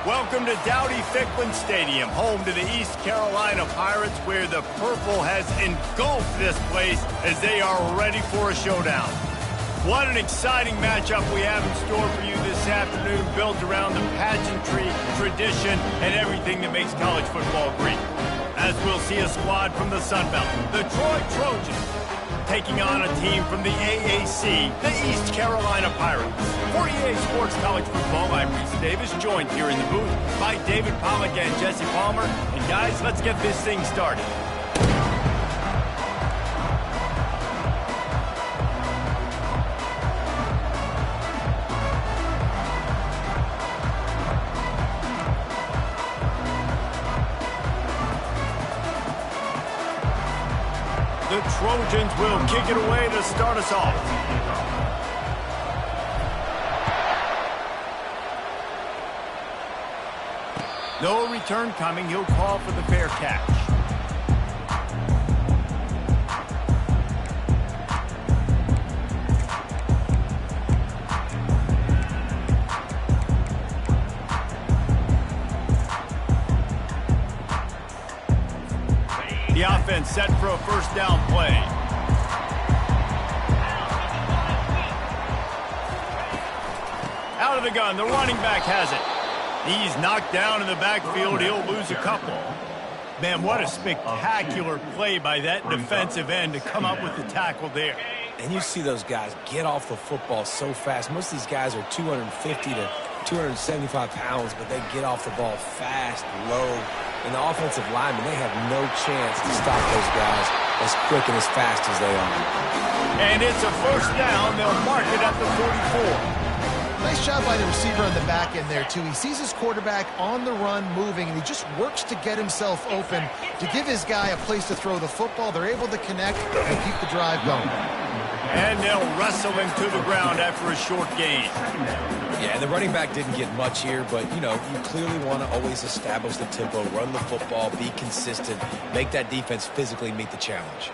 Welcome to Dowdy-Ficklin Stadium, home to the East Carolina Pirates, where the purple has engulfed this place as they are ready for a showdown. What an exciting matchup we have in store for you this afternoon, built around the pageantry, tradition, and everything that makes college football great. As we'll see a squad from the Sun Belt, the Troy Trojans, taking on a team from the AAC, the East Carolina Pirates. For EA Sports College Football, I'm Reese Davis, joined here in the booth by David Pollack and Jesse Palmer. And guys, let's get this thing started. The Trojans will kick it away to start us off. No return coming. He'll call for the fair catch. The offense set for a first down play. Out of the gun, the running back has it. He's knocked down in the backfield. He'll lose a couple. Man, what a spectacular play by that defensive end to come up with the tackle there. And you see those guys get off the football so fast. Most of these guys are 250 to 275 pounds, but they get off the ball fast, low. And the offensive linemen, they have no chance to stop those guys as quick and as fast as they are. And it's a first down. They'll mark it at the 44. Nice job by the receiver on the back end there, too. He sees his quarterback on the run moving, and he just works to get himself open to give his guy a place to throw the football. They're able to connect and keep the drive going. And they'll wrestle him to the ground after a short gain. Yeah, the running back didn't get much here, but, you know, you clearly want to always establish the tempo, run the football, be consistent, make that defense physically meet the challenge.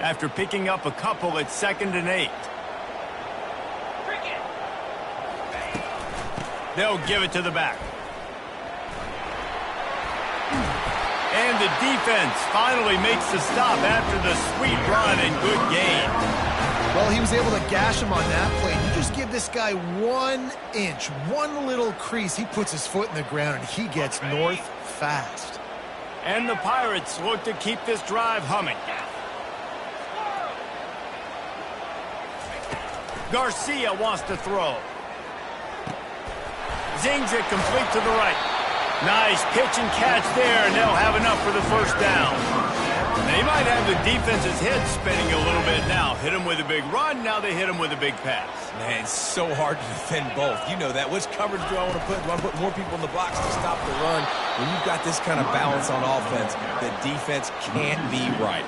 After picking up a couple, it's 2nd and 8. They'll give it to the back. And the defense finally makes the stop after the sweet run and good gain. Well, he was able to gash him on that play. You just give this guy 1 inch, one little crease. He puts his foot in the ground, and he gets north fast. And the Pirates look to keep this drive humming. Garcia wants to throw. Zings it complete to the right. Nice pitch and catch there, and they'll have enough for the first down. They might have the defense's head spinning a little bit now. Hit him with a big run, now they hit him with a big pass. Man, it's so hard to defend both. You know that. Which coverage do I want to put? Do I want to put more people in the box to stop the run? When you've got this kind of balance on offense, the defense can't be right.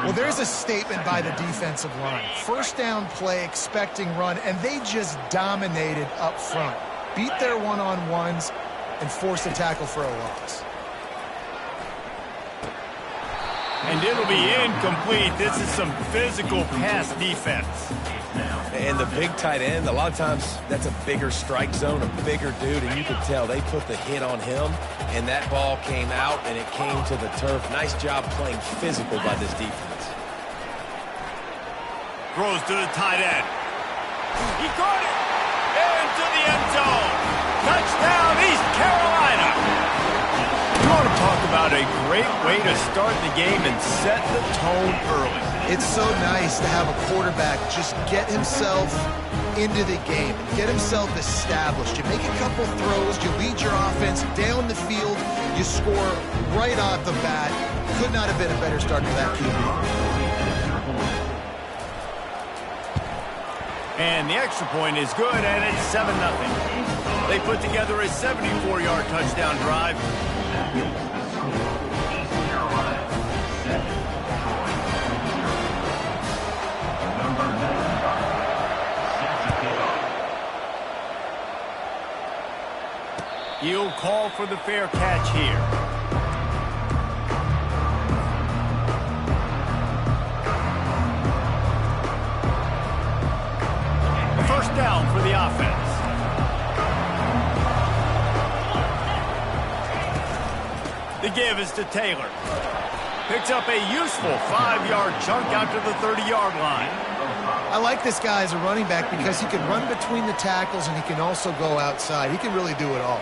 Well, there's a statement by the defensive line. First down play, expecting run, and they just dominated up front. Beat their one-on-ones and force a tackle for a loss. And it'll be incomplete. This is some physical pass defense. And the big tight end, a lot of times that's a bigger strike zone, a bigger dude, and you can tell they put the hit on him, and that ball came out, and it came to the turf. Nice job playing physical by this defense. Throws to the tight end. He caught it! Into the end zone. Touchdown, East Carolina. You want to talk about a great way to start the game and set the tone early. It's so nice to have a quarterback just get himself into the game and get himself established. You make a couple throws, you lead your offense down the field, you score right off the bat. Could not have been a better start to that QB. And the extra point is good, and it's 7-0. They put together a 74-yard touchdown drive. He'll call for the fair catch here. First down for the offense. The give is to Taylor. Picks up a useful 5-yard chunk out to the 30-yard line. I like this guy as a running back because he can run between the tackles and he can also go outside. He can really do it all.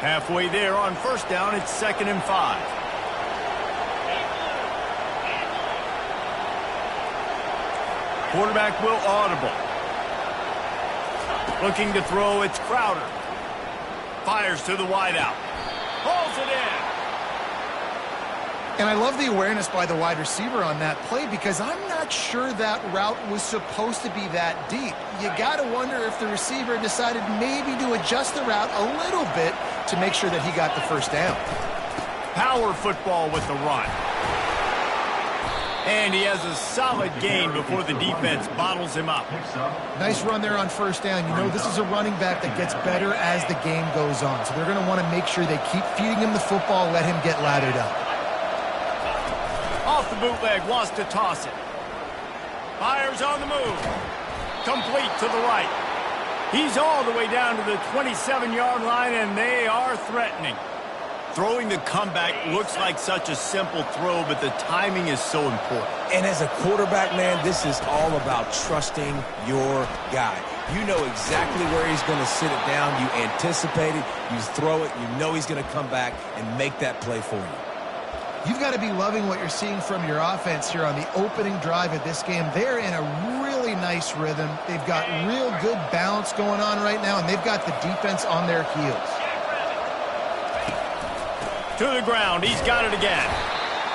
Halfway there on first down, it's 2nd and 5. Quarterback will audible. Looking to throw, it's Crowder. Fires to the wideout. Pulls it in. And I love the awareness by the wide receiver on that play because I'm not sure that route was supposed to be that deep. You got to wonder if the receiver decided maybe to adjust the route a little bit to make sure that he got the first down. Power football with the run. And he has a solid gain before the defense bottles him up. Nice run there on first down. You know, this is a running back that gets better as the game goes on. So they're going to want to make sure they keep feeding him the football, let him get lathered up. Off the bootleg, wants to toss it. Fires on the move. Complete to the right. He's all the way down to the 27-yard line, and they are threatening. Throwing the comeback looks like such a simple throw, but the timing is so important. And as a quarterback, man, this is all about trusting your guy. You know exactly where he's going to sit it down. You anticipate it. You throw it. You know he's going to come back and make that play for you. You've got to be loving what you're seeing from your offense here on the opening drive of this game. They're in a really nice rhythm. They've got real good balance going on right now, and they've got the defense on their heels. To the ground, he's got it again.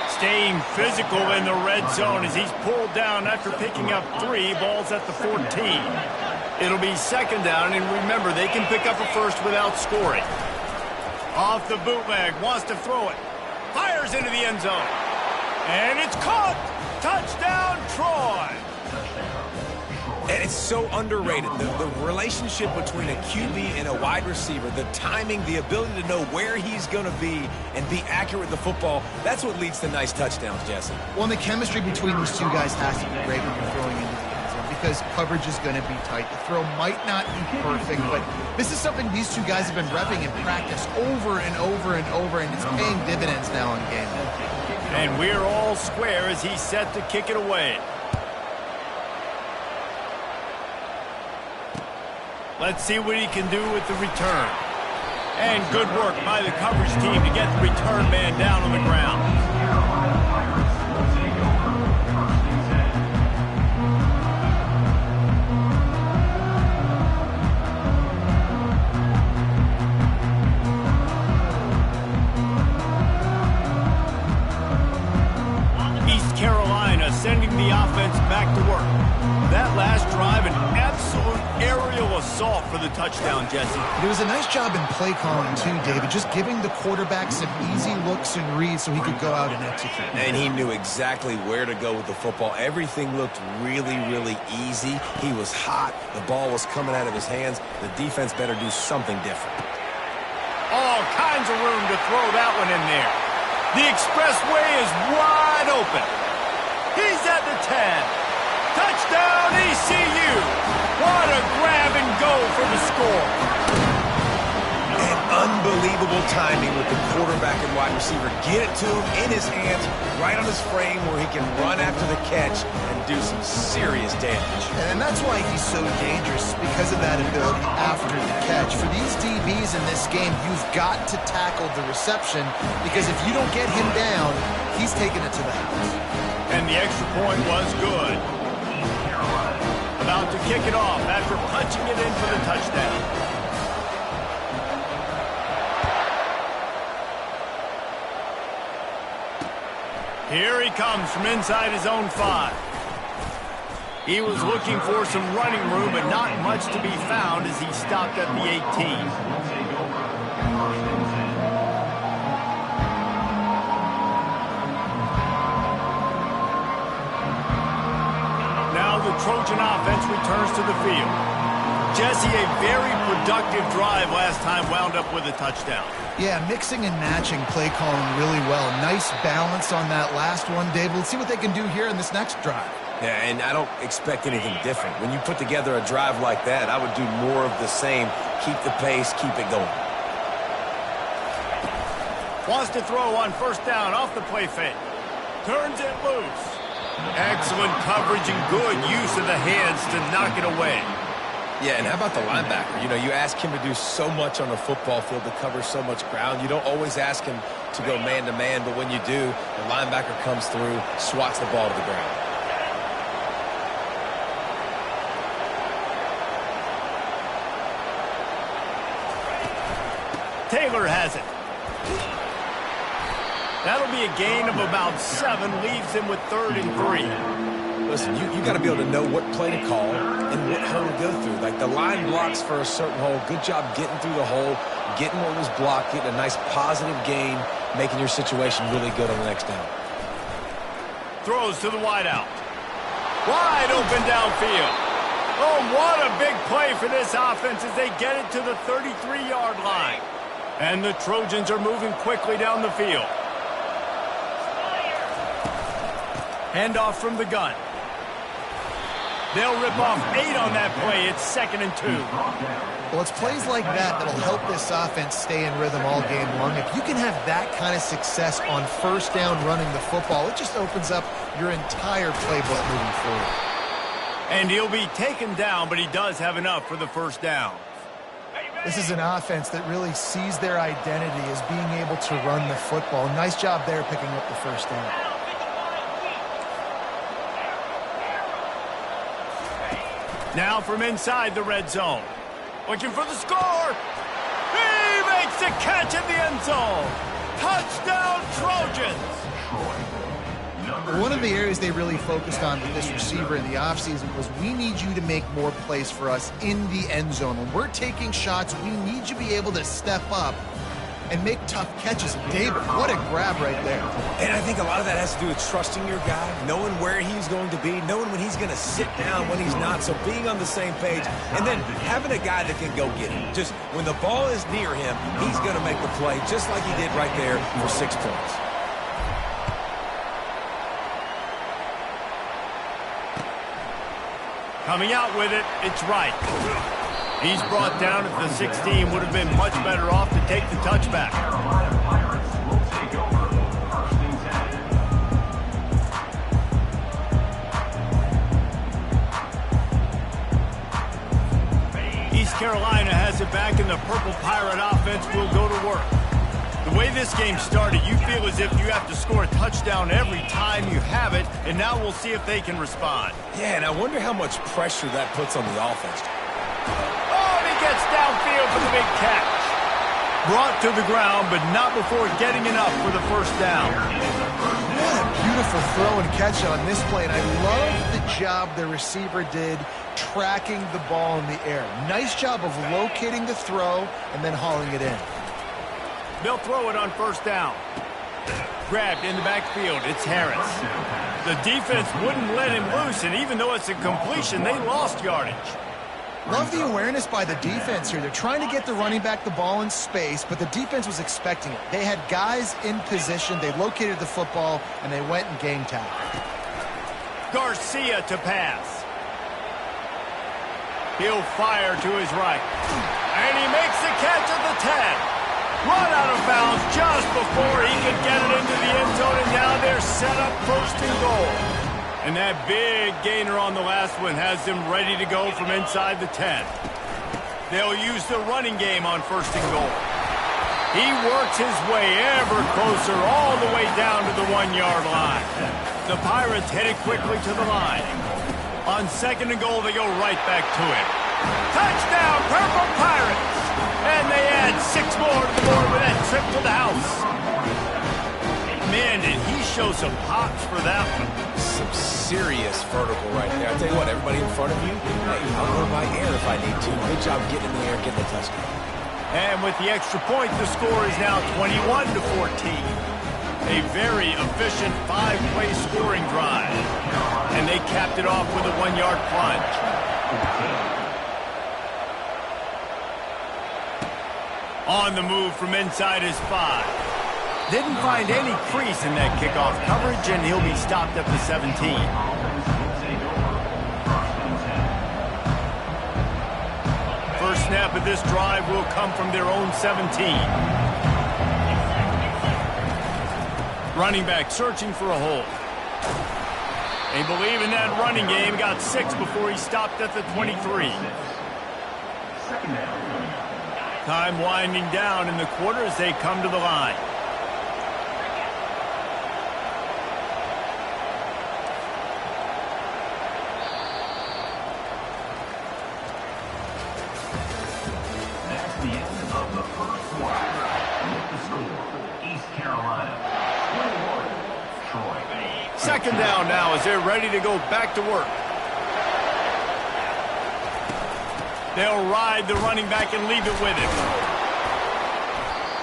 Staying physical in the red zone as he's pulled down after picking up 3 balls at the 14. It'll be 2nd down, and remember, they can pick up a first without scoring. Off the bootleg, wants to throw it. Fires into the end zone. And it's caught. Touchdown, Troy. And it's so underrated. The relationship between a QB and a wide receiver, the timing, the ability to know where he's going to be and be accurate with the football, that's what leads to nice touchdowns, Jesse. Well, and the chemistry between these two guys has to be great when you're throwing into the end zone because coverage is going to be tight. The throw might not be perfect, but this is something these two guys have been repping in practice over and over and over, and it's paying dividends now in game. And we're all square as he's set to kick it away. Let's see what he can do with the return. And good work by the coverage team to get the return man down on the ground. East Carolina sending the offense back to work. That last drive, an absolute aerial assault for the touchdown, Jesse. It was a nice job in play calling, too, David, just giving the quarterback some easy looks and reads so he could go out and execute. And he knew exactly where to go with the football. Everything looked really, really easy. He was hot. The ball was coming out of his hands. The defense better do something different. All kinds of room to throw that one in there. The expressway is wide open. He's at the 10. Touchdown, ECU! What a grab and go for the score. And unbelievable timing with the quarterback and wide receiver. Get it to him in his hands, right on his frame where he can run after the catch and do some serious damage. And that's why he's so dangerous, because of that ability after the catch. For these DBs in this game, you've got to tackle the reception, because if you don't get him down, he's taking it to the house. And the extra point was good. About to kick it off after punching it in for the touchdown. Here he comes from inside his own 5. He was looking for some running room, but not much to be found as he stopped at the 18. The Trojan offense returns to the field. Jesse, a very productive drive last time wound up with a touchdown. Yeah, mixing and matching play calling really well. Nice balance on that last one, Dave. Let's see what they can do here in this next drive. Yeah, and I don't expect anything different. When you put together a drive like that, I would do more of the same. Keep the pace, keep it going. Wants to throw on first down off the play fake. Turns it loose. Excellent coverage and good use of the hands to knock it away. Yeah, and how about the linebacker? You know, you ask him to do so much on the football field to cover so much ground. You don't always ask him to go man-to-man, but when you do, the linebacker comes through, swats the ball to the ground. Taylor has it. That'll be a gain of about 7, leaves him with 3rd and 3. Listen, you got to be able to know what play to call and what hole to go through. Like the line blocks for a certain hole. Good job getting through the hole, getting what was blocked, getting a nice positive gain, making your situation really good on the next down. Throws to the wideout. Wide open downfield. Oh, what a big play for this offense as they get it to the 33-yard line. And the Trojans are moving quickly down the field. Handoff from the gun. They'll rip off 8 on that play. It's 2nd and 2. Well, it's plays like that that'll help this offense stay in rhythm all game long. If you can have that kind of success on first down running the football, it just opens up your entire playbook moving forward. And he'll be taken down, but he does have enough for the first down. This is an offense that really sees their identity as being able to run the football. Nice job there picking up the first down. Now from inside the red zone. Looking for the score. He makes the catch in the end zone. Touchdown, Trojans. One of the areas they really focused on with this receiver in the offseason was we need you to make more plays for us in the end zone. When we're taking shots, we need you to be able to step up and make tough catches. David, what a grab right there. And I think a lot of that has to do with trusting your guy, knowing where he's going to be, knowing when he's going to sit down, when he's not. So being on the same page, and then having a guy that can go get it. Just when the ball is near him, he's going to make the play just like he did right there for 6 points. Coming out with it, it's right. He's brought down at the 16. Would have been much better off to take the touchback. East Carolina has it back, and the Purple Pirate offense will go to work. The way this game started, you feel as if you have to score a touchdown every time you have it, and now we'll see if they can respond. Yeah, and I wonder how much pressure that puts on the offense. Oh, and he gets downfield for the big catch. Brought to the ground, but not before getting enough for the first down. What a beautiful throw and catch on this play, and I love the job the receiver did tracking the ball in the air. Nice job of locating the throw and then hauling it in. They'll throw it on first down. Grabbed in the backfield. It's Harris. The defense wouldn't let him loose, and even though it's a completion, they lost yardage. Love the awareness by the defense here. They're trying to get the running back the ball in space, but the defense was expecting it. They had guys in position. They located the football, and they went and gang tackled. Garcia to pass. He'll fire to his right. And he makes the catch at the 10. Run out of bounds just before he could get it into the end zone, and now they're set up 1st and goal. And that big gainer on the last one has them ready to go from inside the 10. They'll use the running game on 1st and goal. He works his way ever closer all the way down to the 1-yard line. The Pirates headed quickly to the line. On 2nd and goal, they go right back to it. Touchdown, Purple Pirates! And they add 6 more to the board with that trip to the house. Man, did he show some hops for that one. Some serious vertical right there. I'll tell you what, everybody in front of you, hey, I'll go by air if I need to. Good job getting in the air, getting the touchdown. And with the extra point, the score is now 21-14. A very efficient 5-play scoring drive. And they capped it off with a 1-yard plunge. On the move from inside his 5. Didn't find any crease in that kickoff coverage, and he'll be stopped at the 17. but this drive will come from their own 17. Running back searching for a hole. They believe in that running game. Got 6 before he stopped at the 23. Time winding down in the quarter as they come to the line. That's the end of the first quarter. With the score, East Carolina 21, Troy. Second down now as they're ready to go back to work. They'll ride the running back and leave it with him.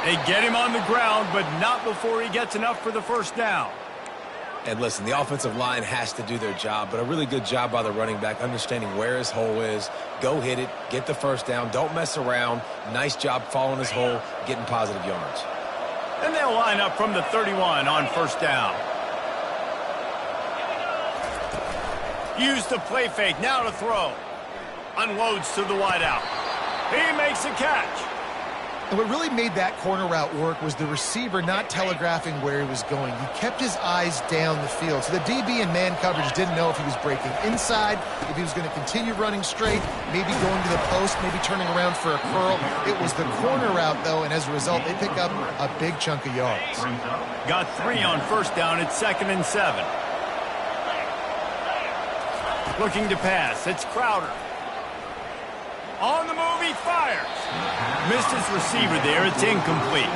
They get him on the ground, but not before he gets enough for the first down. And listen, the offensive line has to do their job, but a really good job by the running back understanding where his hole is. Go hit it, get the first down, don't mess around. Nice job following his hole, getting positive yards. And they'll line up from the 31 on first down. Use the play fake, now to throw. Unloads to the wideout. He makes a catch. And what really made that corner route work was the receiver not telegraphing where he was going. He kept his eyes down the field. So the DB in man coverage didn't know if he was breaking inside, if he was going to continue running straight, maybe going to the post, maybe turning around for a curl. It was the corner route, though, and as a result, they pick up a big chunk of yards. Got 3 on first down. It's 2nd and 7. Looking to pass. It's Crowder. On the move, he fires. Missed his receiver there. It's incomplete.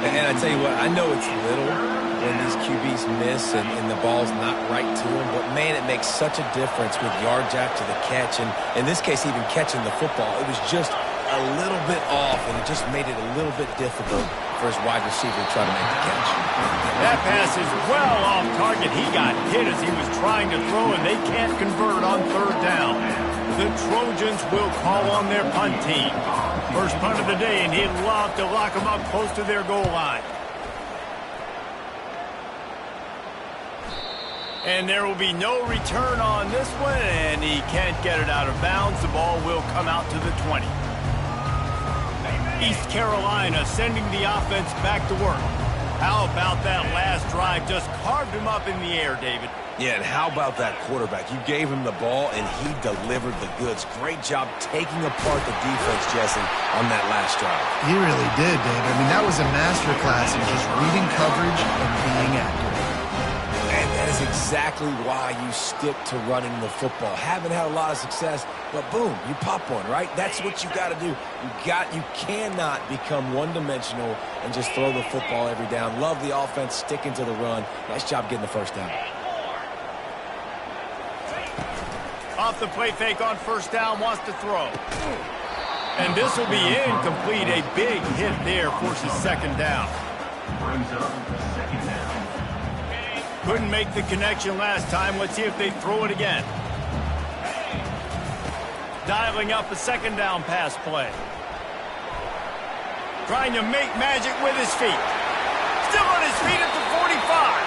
And I tell you what, I know it's little when these QBs miss and the ball's not right to them, but, man, it makes such a difference with yards after the catch. And in this case, even catching the football, it was just a little bit off, and it just made it a little bit difficult for his wide receiver to try to make the catch. That pass is well off target. He got hit as he was trying to throw, and they can't convert on third down. The Trojans will call on their punt team. First punt of the day, and he'd love to lock them up close to their goal line. And there will be no return on this one, and he can't get it out of bounds. The ball will come out to the 20. East Carolina sending the offense back to work. How about that last drive? Just carved him up in the air, David. Yeah, and how about that quarterback? You gave him the ball, and he delivered the goods. Great job taking apart the defense, Jesse, on that last drive. He really did, David. I mean, that was a masterclass in just reading coverage and being accurate. And that is exactly why you stick to running the football. Haven't had a lot of success, but boom, you pop one, right? That's what you got to do. You cannot become one-dimensional and just throw the football every down. Love the offense, sticking to the run. Nice job getting the first down. Off the play fake on first down, wants to throw. And this will be incomplete. A big hit there forces second down. Brings up second down. Couldn't make the connection last time. Let's see if they throw it again. Dialing up a second down pass play. Trying to make magic with his feet. Still on his feet at the 45.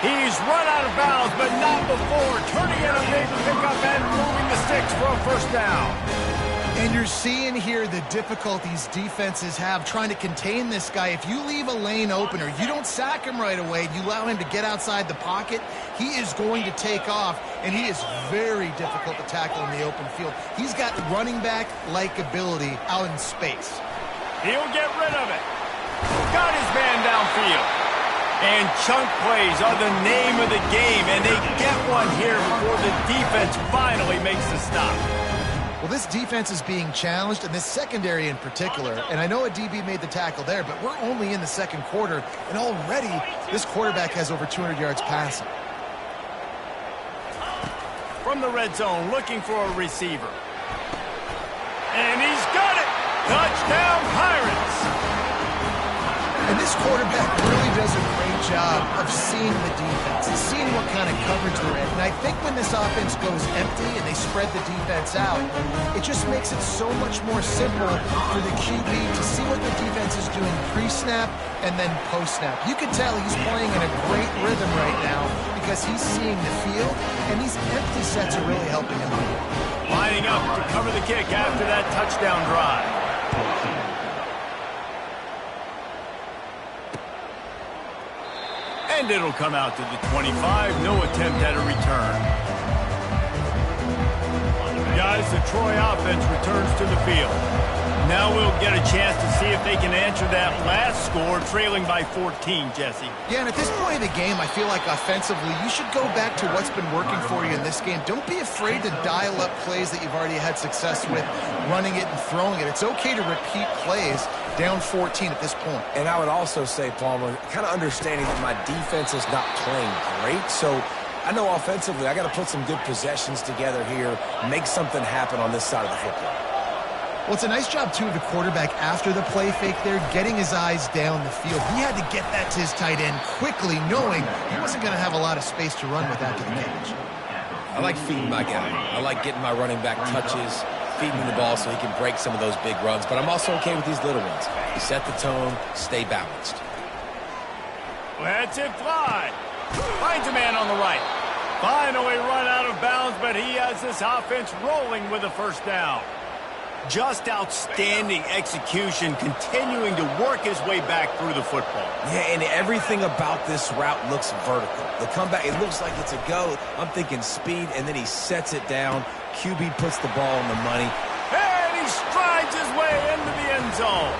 He's run out of bounds, but not before. Turning in a big pickup and moving the sticks for a first down. And you're seeing here the difficulties defenses have trying to contain this guy. If you leave a lane open or you don't sack him right away, you allow him to get outside the pocket, he is going to take off, and he is very difficult to tackle in the open field. He's got running back-like ability out in space. He'll get rid of it. Got his man downfield. And chunk plays are the name of the game, and they get one here before the defense finally makes the stop. Well, this defense is being challenged, and this secondary in particular. And I know a DB made the tackle there, but we're only in the second quarter, and already this quarterback has over 200 yards passing. From the red zone, looking for a receiver. And he's got it! Touchdown, Pirates! And this quarterback really does a great job of seeing the defense and seeing what kind of coverage they're in. And I think when this offense goes empty and they spread the defense out, it just makes it so much more simple for the QB to see what the defense is doing pre-snap and then post-snap. You can tell he's playing in a great rhythm right now because he's seeing the field, and these empty sets are really helping him out. Lining up to cover the kick after that touchdown drive. And it'll come out to the 25. No attempt at a return. Guys, the Troy offense returns to the field. Now we'll get a chance to see if they can answer that last score, trailing by 14, Jesse. Yeah, and at this point of the game, I feel like offensively, you should go back to what's been working for you in this game. Don't be afraid to dial up plays that you've already had success with, running it and throwing it. It's okay to repeat plays down 14 at this point. And I would also say, Palmer, kind of understanding that my defense is not playing great, so I know offensively I got to put some good possessions together here, make something happen on this side of the football. Well, it's a nice job, too, of the quarterback after the play fake there, getting his eyes down the field. He had to get that to his tight end quickly, knowing he wasn't going to have a lot of space to run with after the catch. I like feeding my guy. I like getting my running back touches, feeding him the ball so he can break some of those big runs. But I'm also okay with these little ones. You set the tone, stay balanced. Let's it fly. Finds a man on the right. Finally run out of bounds, but he has this offense rolling with a first down. Just outstanding execution, continuing to work his way back through the football. Yeah, and everything about this route looks vertical. The comeback, it looks like it's a go. I'm thinking speed, and then he sets it down. QB puts the ball on the money. And he strides his way into the end zone.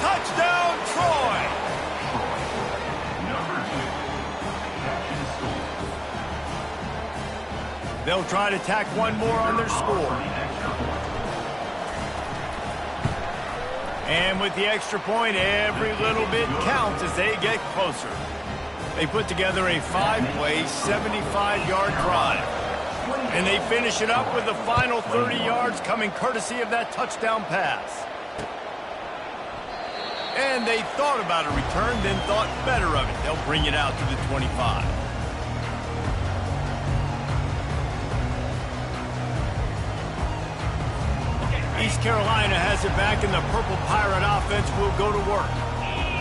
Touchdown, Troy! Number 2. They'll try to tack one more on their score. And with the extra point, every little bit counts as they get closer. They put together a 5-play, 75-yard drive. And they finish it up with the final 30 yards coming courtesy of that touchdown pass. And they thought about a return, then thought better of it. They'll bring it out to the 25. East Carolina has it back, and the Purple Pirate offense will go to work.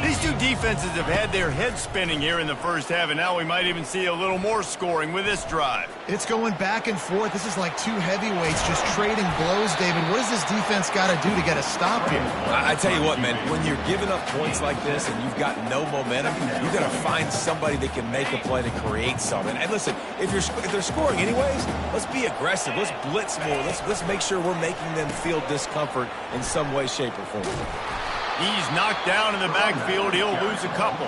These two defenses have had their heads spinning here in the first half, and now we might even see a little more scoring with this drive. It's going back and forth. This is like two heavyweights just trading blows, David. What does this defense got to do to get a stop here? I tell you what, man, when you're giving up points like this and you've got no momentum, you've got to find somebody that can make a play to create something. And listen, if they're scoring anyways, let's be aggressive. Let's blitz more. Let's make sure we're making them feel discomfort in some way, shape, or form. He's knocked down in the backfield. He'll lose a couple.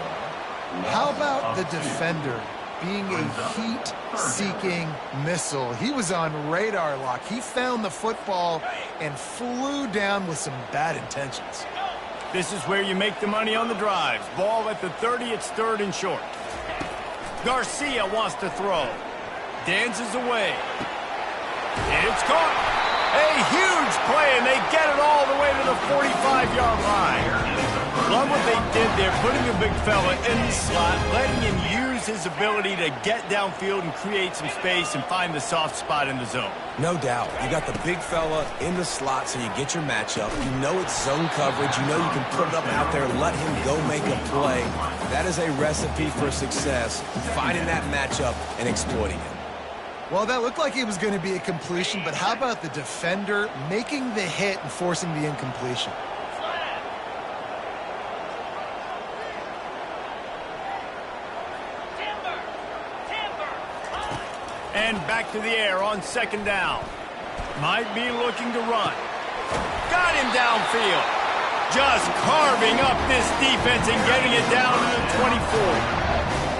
How about the defender being a heat-seeking missile? He was on radar lock. He found the football and flew down with some bad intentions. This is where you make the money on the drives. Ball at the 30, it's third and short. Garcia wants to throw. Dances away. It's caught. A huge play, and they get it all the way to the 45-yard line. Love what they did there, putting a big fella in the slot, letting him use his ability to get downfield and create some space and find the soft spot in the zone. No doubt. You got the big fella in the slot so you get your matchup. You know it's zone coverage. You know you can put it up out there, let him go make a play. That is a recipe for success, finding that matchup and exploiting it. Well, that looked like it was going to be a completion, but how about the defender making the hit and forcing the incompletion? And back to the air on second down. Might be looking to run. Got him downfield. Just carving up this defense and getting it down to the 24.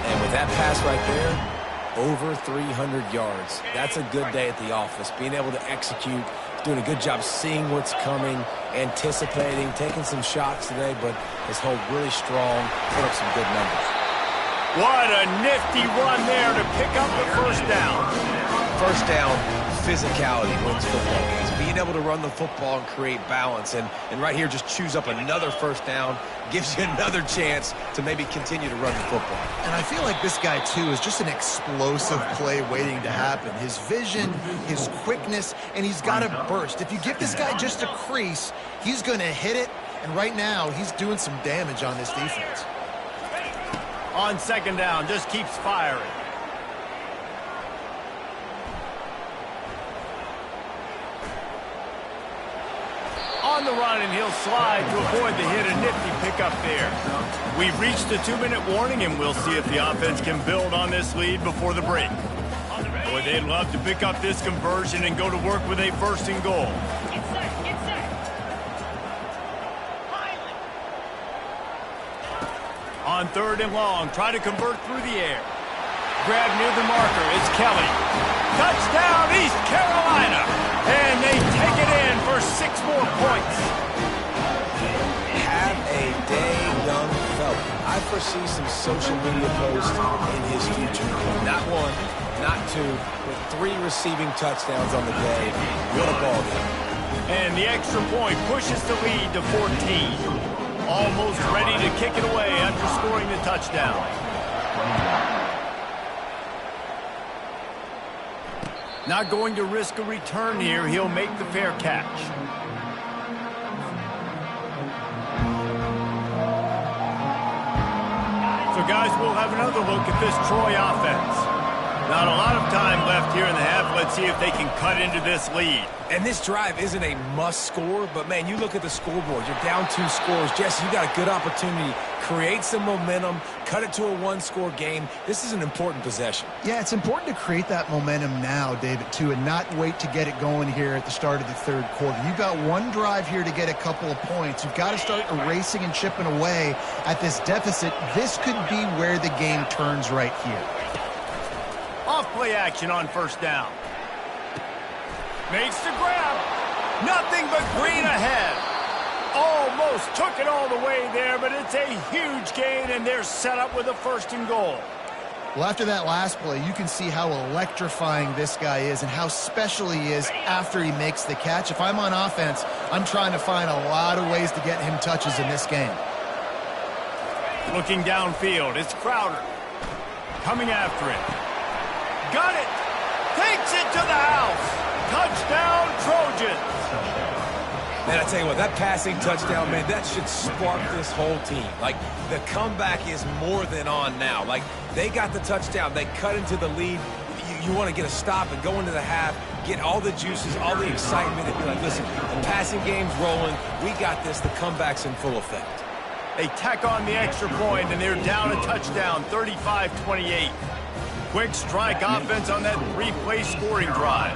And with that pass right there, over 300 yards. That's a good day at the office. Being able to execute, doing a good job seeing what's coming, anticipating, taking some shots today, but his hold really strong, put up some good numbers. What a nifty run there to pick up the first down. First down, physicality wins football games. Being able to run the football and create balance, and right here just choose up another first down, gives you another chance to maybe continue to run the football. And I feel like this guy, too, is just an explosive play waiting to happen. His vision, his quickness, and he's got a burst. If you give this guy just a crease, he's going to hit it, and right now he's doing some damage on this defense. On second down, just keeps firing. the run, and he'll slide to avoid the hit. A nifty pickup there. We've reached the 2-minute warning, and we'll see if the offense can build on this lead before the break. Boy, they'd love to pick up this conversion and go to work with a 1st and goal. Get set. On 3rd and long, try to convert through the air. Grab near the marker. It's Kelly. Touchdown, East Carolina. And they take it in for 6 more points. Have a day, young fella. I foresee some social media posts in his future. Not 1, not 2, but 3 receiving touchdowns on the day. What a ball game. And the extra point pushes the lead to 14. Almost ready to kick it away after scoring the touchdown. Not going to risk a return here. He'll make the fair catch. So, guys, we'll have another look at this Troy offense. Not a lot of time left here in the half. Let's see if they can cut into this lead. And this drive isn't a must score, but, man, you look at the scoreboard. You're down 2 scores. Jesse, you got a good opportunity. Create some momentum. Cut it to a 1-score game. This is an important possession. Yeah, it's important to create that momentum now, David, too, and not wait to get it going here at the start of the 3rd quarter. You've got 1 drive here to get a couple of points. You've got to start erasing and chipping away at this deficit. This could be where the game turns right here. Off-play action on 1st down. Makes the grab. Nothing but green ahead. Almost took it all the way there, but it's a huge gain, and they're set up with a 1st and goal. Well, after that last play, you can see how electrifying this guy is and how special he is after he makes the catch. If I'm on offense, I'm trying to find a lot of ways to get him touches in this game. Looking downfield, it's Crowder. Coming after it. Got it. Takes it to the house. Touchdown, Trojans. Man, I tell you what, that passing touchdown, man, that should spark this whole team. Like, the comeback is more than on now. Like, they got the touchdown. They cut into the lead. You want to get a stop and go into the half, get all the juices, all the excitement, and be like, listen, the passing game's rolling. We got this. The comeback's in full effect. They tack on the extra point, and they're down a touchdown, 35-28. Quick strike offense on that 3-play scoring drive.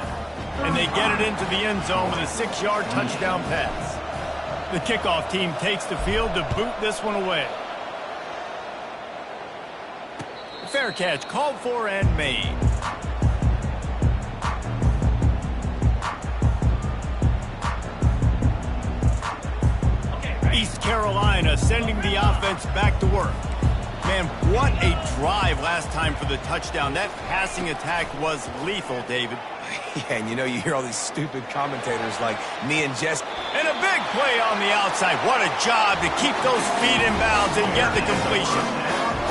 And they get it into the end zone with a 6-yard touchdown pass. The kickoff team takes the field to boot this one away. Fair catch called for and made. East Carolina sending the offense back to work. Man, what a drive last time for the touchdown. That passing attack was lethal, David. Yeah, and you know, you hear all these stupid commentators like me and Jess. And a big play on the outside. What a job to keep those feet in bounds and get the completion.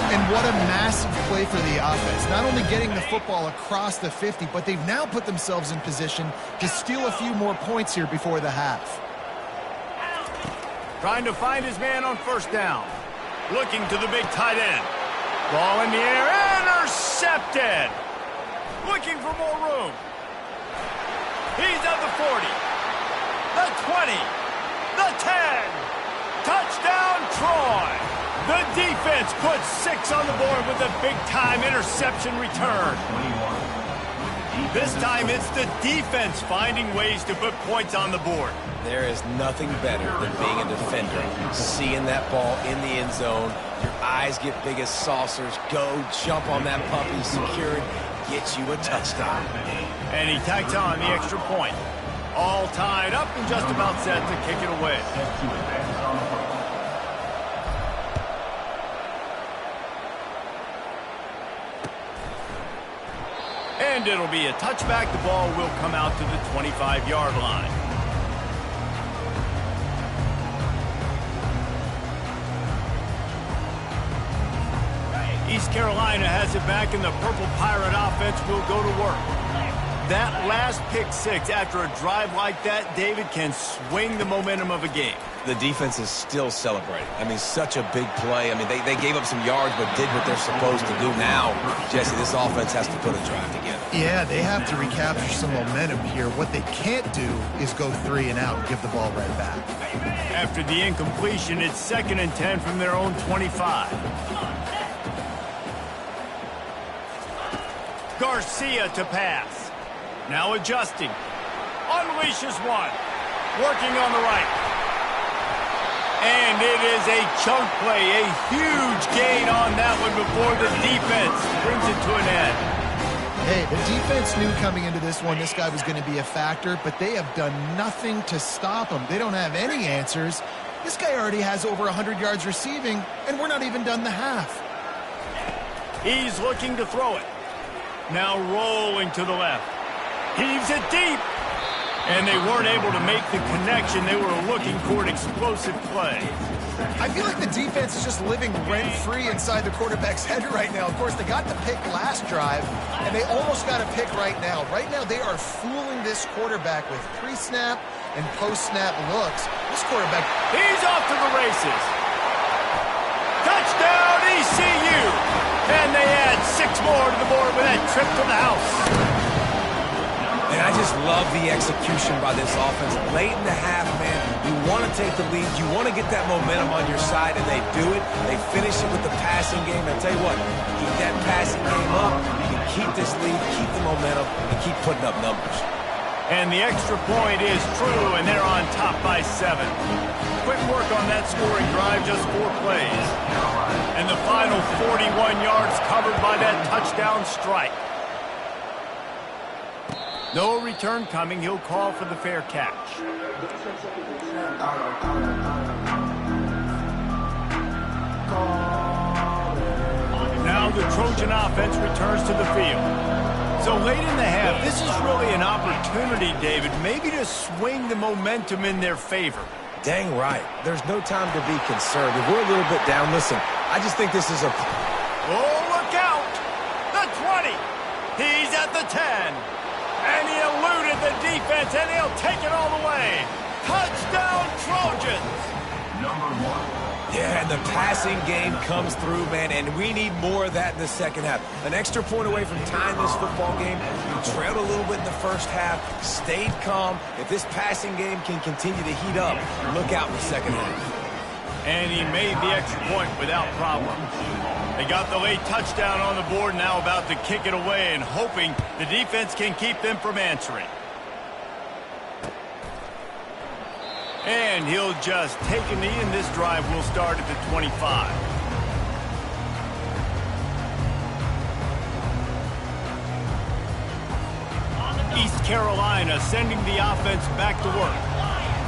And what a massive play for the offense. Not only getting the football across the 50, but they've now put themselves in position to steal a few more points here before the half. Trying to find his man on 1st down. Looking to the big tight end. Ball in the air. Intercepted. Looking for more room. He's at the 40. The 20. The 10. Touchdown, Troy. The defense puts 6 on the board with a big-time interception return. This time it's the defense finding ways to put points on the board. There is nothing better than being a defender. Seeing that ball in the end zone, your eyes get big as saucers. Go jump on that puppy, secure it, get you a touchdown. And he tacks on the extra point. All tied up and just about set to kick it away. And it'll be a touchback. The ball will come out to the 25-yard line. East Carolina has it back, and the Purple Pirate offense will go to work. That last pick six after a drive like that, David, can swing the momentum of a game. The defense is still celebrating. I mean, such a big play. I mean, they gave up some yards but did what they're supposed to do. Now, Jesse, this offense has to put a drive together. Yeah, they have to recapture some momentum here. What they can't do is go 3 and out and give the ball right back. After the incompletion, it's 2nd and 10 from their own 25. Garcia to pass. Now adjusting. Unleashes one. Working on the right. And it is a chunk play. A huge gain on that one before the defense brings it to an end. Hey, the defense knew coming into this one this guy was going to be a factor, but they have done nothing to stop him. They don't have any answers. This guy already has over 100 yards receiving, and we're not even done the half. He's looking to throw it. Now rolling to the left. Heaves it deep. And they weren't able to make the connection. They were looking for an explosive play. I feel like the defense is just living rent-free inside the quarterback's head right now. Of course, they got the pick last drive, and they almost got a pick right now. Right now, they are fooling this quarterback with pre-snap and post-snap looks. This quarterback... He's off to the races. Touchdown, ECU! And they add 6 more to the board with that trip to the house. And I just love the execution by this offense. Late in the half, man, you want to take the lead. You want to get that momentum on your side, and they do it. They finish it with the passing game. I tell you what, keep that passing game up. You can keep this lead, keep the momentum, and keep putting up numbers. And the extra point is true, and they're on top by 7. Quick work on that scoring drive, just 4 plays. And the final 41 yards covered by that touchdown strike. No return coming. He'll call for the fair catch. Now the Trojan offense returns to the field. So late in the half, this is really an opportunity, David, maybe to swing the momentum in their favor. Dang right. There's no time to be concerned. If we're a little bit down, listen, I just think this is a... Oh, look out! The 20! He's at the 10! And he eluded the defense, and he'll take it all the way. Touchdown, Trojans! Number 1. Yeah, and the passing game comes through, man, and we need more of that in the second half. An extra point away from tying this football game. You trailed a little bit in the first half, stayed calm. If this passing game can continue to heat up, look out in the second half. And he made the extra point without problem. They got the late touchdown on the board, now about to kick it away and hoping the defense can keep them from answering. And he'll just take a knee, and this drive will start at the 25. East Carolina sending the offense back to work.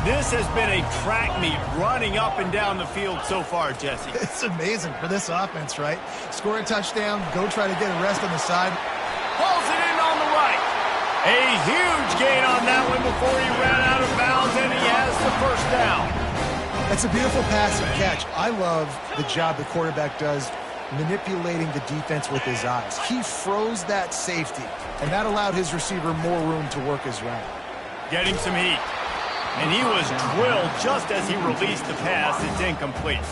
This has been a track meet running up and down the field so far, Jesse. It's amazing for this offense, right? Score a touchdown, go try to get a rest on the side. Pulls it in on the right. A huge gain on that one before he ran out of bounds, and he has the first down. That's a beautiful pass and catch. I love the job the quarterback does manipulating the defense with his eyes. He froze that safety, and that allowed his receiver more room to work his route. Getting some heat. And he was drilled just as he released the pass. It's incomplete.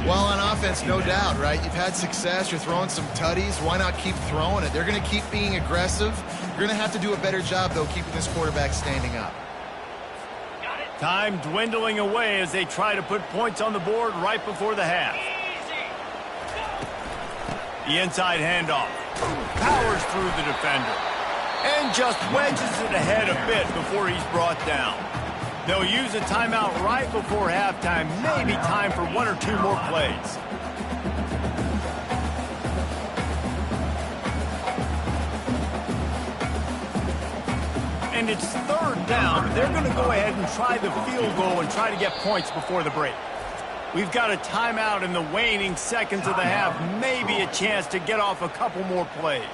Well, on offense, no doubt, right? You've had success. You're throwing some tutties. Why not keep throwing it? They're going to keep being aggressive. You're going to have to do a better job, though, keeping this quarterback standing up. Time dwindling away as they try to put points on the board right before the half. The inside handoff. Powers through the defender. And just wedges it ahead a bit before he's brought down. They'll use a timeout right before halftime. Maybe time for 1 or 2 more plays. And it's 3rd down. They're going to go ahead and try the field goal and try to get points before the break. We've got a timeout in the waning seconds of the half. Maybe a chance to get off a couple more plays.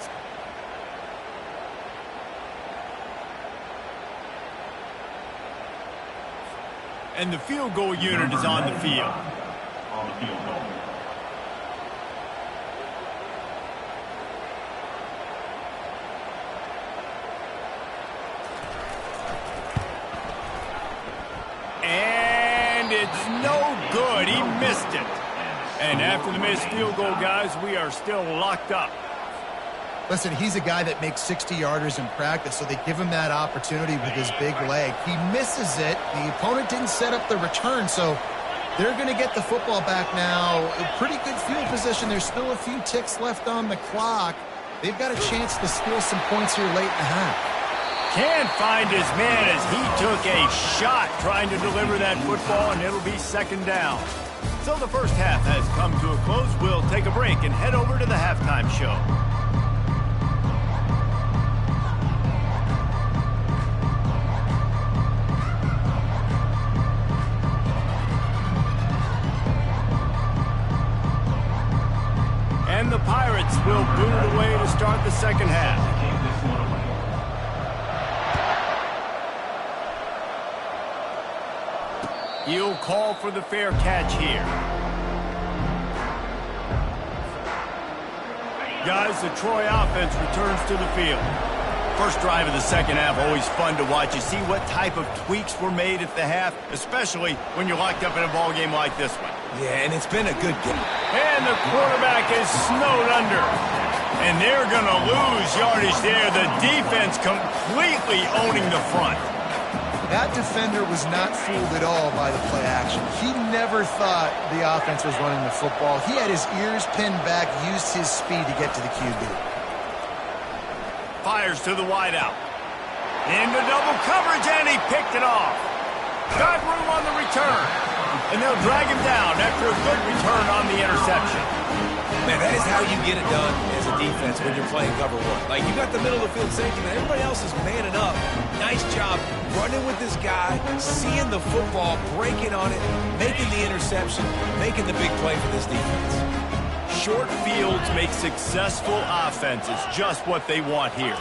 And the field goal unit is on the field. On the field goal. After the missed field goal, guys, we are still locked up. Listen, he's a guy that makes 60-yarders in practice, so they give him that opportunity with his big leg. He misses it. The opponent didn't set up the return, so they're going to get the football back now. A pretty good field position. There's still a few ticks left on the clock. They've got a chance to steal some points here late in the half. Can't find his man as he took a shot trying to deliver that football, and it'll be second down. So the first half has come to a close. We'll take a break and head over to the halftime show. And the Pirates will boot it away to start the second half. He'll call for the fair catch here. Guys, the Troy offense returns to the field. First drive of the second half, always fun to watch. You see what type of tweaks were made at the half, especially when you're locked up in a ball game like this one. Yeah, and it's been a good game. And the quarterback is snowed under. And they're going to lose yardage there. The defense completely owning the front. That defender was not fooled at all by the play action. He never thought the offense was running the football. He had his ears pinned back, used his speed to get to the QB. Fires to the wideout. Into double coverage, and he picked it off. Got room on the return. And they'll drag him down after a good return on the interception. Man, that is how you get it done as a defense when you're playing cover one. Like, you got the middle of the field safety, and everybody else is manning up. Nice job running with this guy, seeing the football, breaking on it, making the interception, making the big play for this defense. Short fields make successful offenses just what they want here.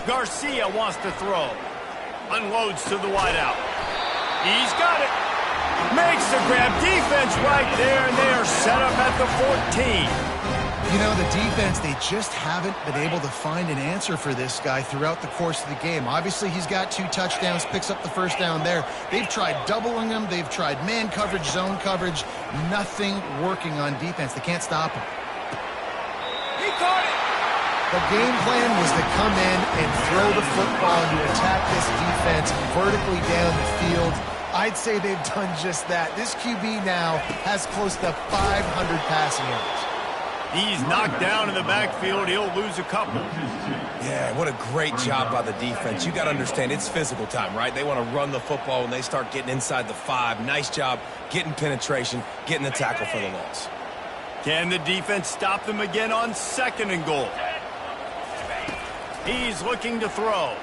Garcia wants to throw. Unloads to the wideout. He's got it. Makes the grab. Defense right there, and they are set up at the 14. You know, the defense, they just haven't been able to find an answer for this guy throughout the course of the game. Obviously, he's got 2 touchdowns, picks up the first down there. They've tried doubling him. They've tried man coverage, zone coverage. Nothing working on defense. They can't stop him. He caught it. The game plan was to come in and throw the football and to attack this defense vertically down the field. I'd say they've done just that. This QB now has close to 500 passing yards. He's knocked down in the backfield. He'll lose a couple. Yeah, what a great job by the defense. You got to understand, it's physical time, right? They want to run the football when they start getting inside the 5. Nice job getting penetration, getting the tackle for the loss. Can the defense stop them again on 2nd and goal? He's looking to throw.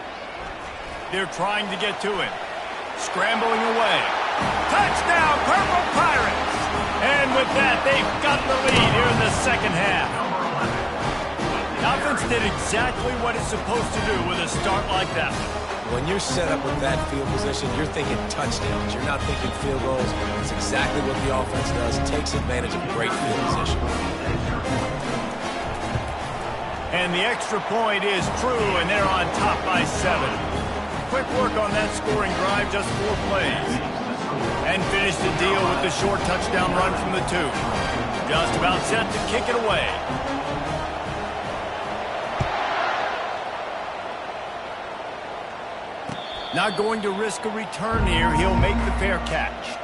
They're trying to get to him. Scrambling away. Touchdown, Purple Pirates! And with that, they've got the lead here in the second half. The offense did exactly what it's supposed to do with a start like that. When you're set up with that field position, you're thinking touchdowns. You're not thinking field goals. It's exactly what the offense does. Takes advantage of great field position. And the extra point is true, and they're on top by 7. Quick work on that scoring drive, just 4 plays. And finish the deal with the short touchdown run from the 2. Just about set to kick it away. Not going to risk a return here. He'll make the fair catch.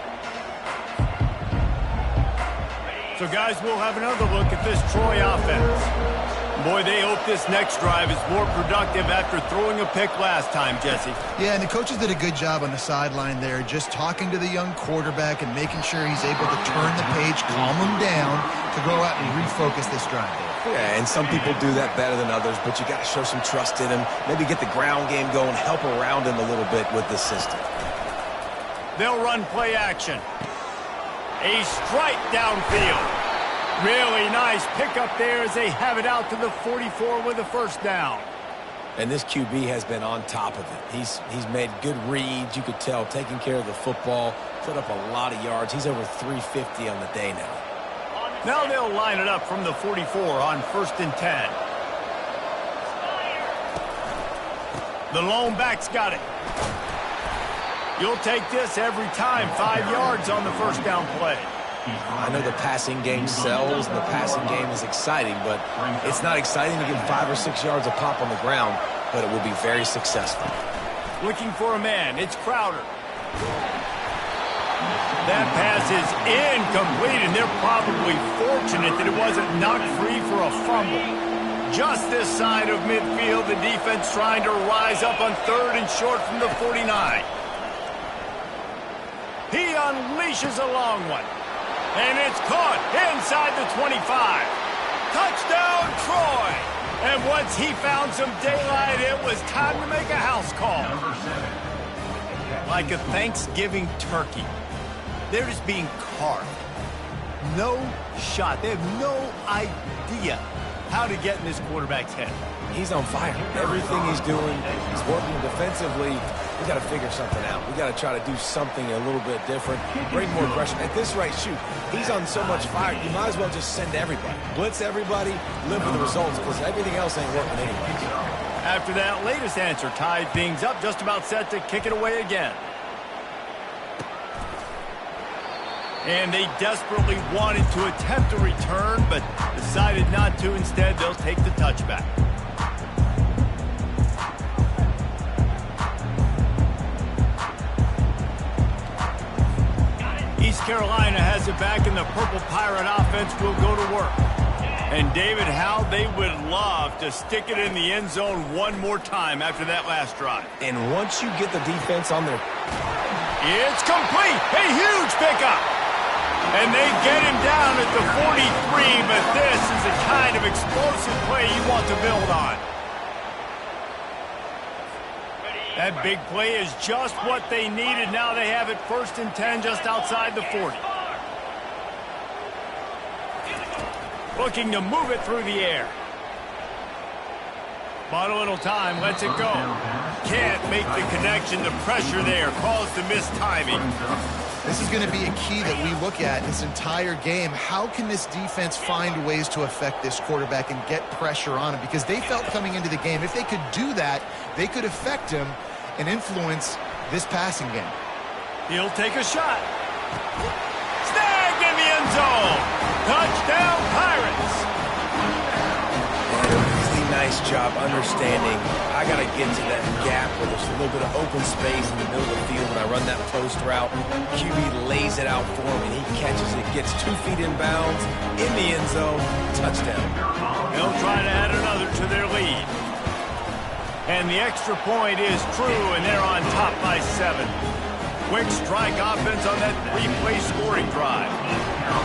So, guys, we'll have another look at this Troy offense. Boy, they hope this next drive is more productive after throwing a pick last time, Jesse. Yeah, and the coaches did a good job on the sideline there, just talking to the young quarterback and making sure he's able to turn the page, calm him down, to go out and refocus this drive. Yeah, and some people do that better than others, but you got to show some trust in him, maybe get the ground game going, help around him a little bit with this system. They'll run play action. A strike downfield. Really nice pickup there as they have it out to the 44 with a first down. And this QB has been on top of it. He's made good reads, you could tell, taking care of the football, put up a lot of yards. He's over 350 on the day now. Now they'll line it up from the 44 on 1st and 10. The lone back's got it. You'll take this every time. 5 yards on the first down play. I know the passing game sells and the passing game is exciting, but it's not exciting to get 5 or 6 yards a pop on the ground, but it will be very successful. Looking for a man. It's Crowder. That pass is incomplete, and they're probably fortunate that it wasn't knocked free for a fumble. Just this side of midfield, the defense trying to rise up on 3rd and short from the 49. He unleashes a long one. And it's caught inside the 25. Touchdown, Troy! And once he found some daylight, it was time to make a house call. Like a Thanksgiving turkey. They're just being carved. No shot. They have no idea how to get in this quarterback's head. He's on fire. Everything he's doing, he's working defensively. We got to figure something out. We got to try to do something a little bit different, bring more aggression. At this rate, shoot, he's on so much fire, you might as well just send everybody. Blitz everybody, live with the results, because everything else ain't working anyway. After that latest answer, tied things up, just about set to kick it away again. And they desperately wanted to attempt a return, but decided not to. Instead, they'll take the touchback. East Carolina has it back, and the Purple Pirate offense will go to work. And David, how they would love to stick it in the end zone one more time after that last drive. And once you get the defense on their... It's complete! A huge pickup! And they get him down at the 43, but this is the kind of explosive play you want to build on. That big play is just what they needed. Now they have it 1st and 10 just outside the 40. Looking to move it through the air. Bought a little time, lets it go. Can't make the connection. The pressure there caused the missed timing. This is going to be a key that we look at this entire game. How can this defense find ways to affect this quarterback and get pressure on him? Because they felt coming into the game, if they could do that, they could affect him and influence this passing game. He'll take a shot. Snagged in the end zone. Touchdown, Pirates. Nice job understanding I got to get to that gap where there's a little bit of open space in the middle of the field when I run that post route. QB lays it out for him, and he catches it, gets 2 feet in bounds, in the end zone, touchdown. They'll try to add another to their lead. And the extra point is true, and they're on top by 7. Quick strike offense on that 3-play scoring drive.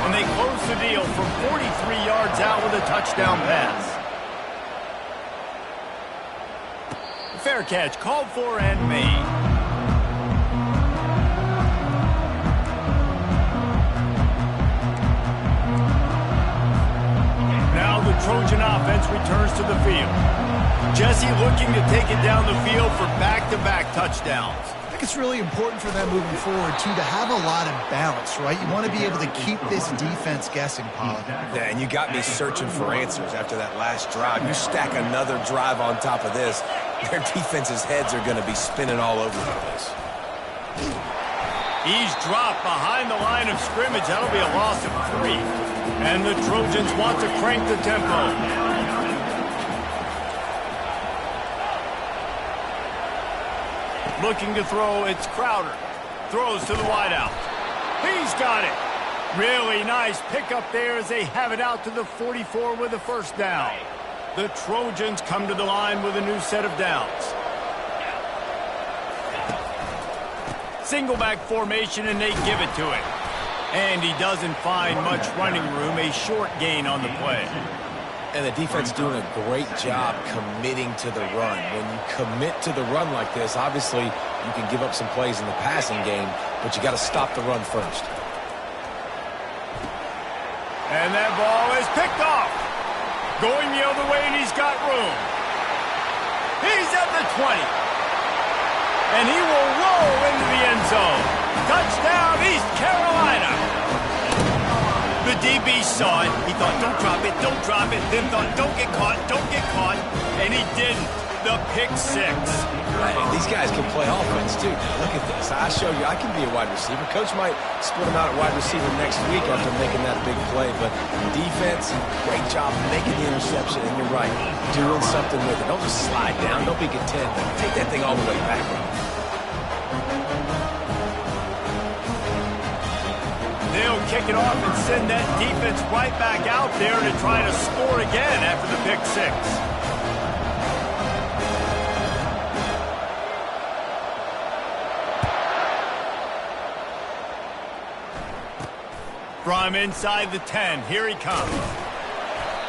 And they close the deal from 43 yards out with a touchdown pass. Fair catch, called for and made. Now the Trojan offense returns to the field. Jesse looking to take it down the field for back-to-back touchdowns. I think it's really important for them moving forward, too, to have a lot of balance, right? You want to be able to keep this defense guessing, Pollard. Yeah, and you got me searching for answers after that last drive. You stack another drive on top of this, their defense's heads are going to be spinning all over the place. He's dropped behind the line of scrimmage. That'll be a loss of 3. And the Trojans want to crank the tempo. Looking to throw, it's Crowder. Throws to the wideout. He's got it. Really nice pickup there as they have it out to the 44 with a 1st down. The Trojans come to the line with a new set of downs. Single back formation, and they give it to him. And he doesn't find much running room, a short gain on the play. And the defense doing a great job committing to the run. When you commit to the run like this, obviously you can give up some plays in the passing game, but you got to stop the run first. And that ball is picked off. Going the other way, and he's got room. He's at the 20. And he will roll into the end zone. Touchdown, East Carolina. The DB saw it. He thought, don't drop it, don't drop it. Then thought, don't get caught, and he didn't. the pick six. Hey, these guys can play offense, too. Now, look at this. I showed you I can be a wide receiver. Coach might split him out at wide receiver next week after making that big play. But defense, great job making the interception. And you're right, doing something with it. Don't just slide down. Don't be content. Take that thing all the way back, bro. They'll kick it off and send that defense right back out there to try to score again after the pick six. From inside the 10, here he comes.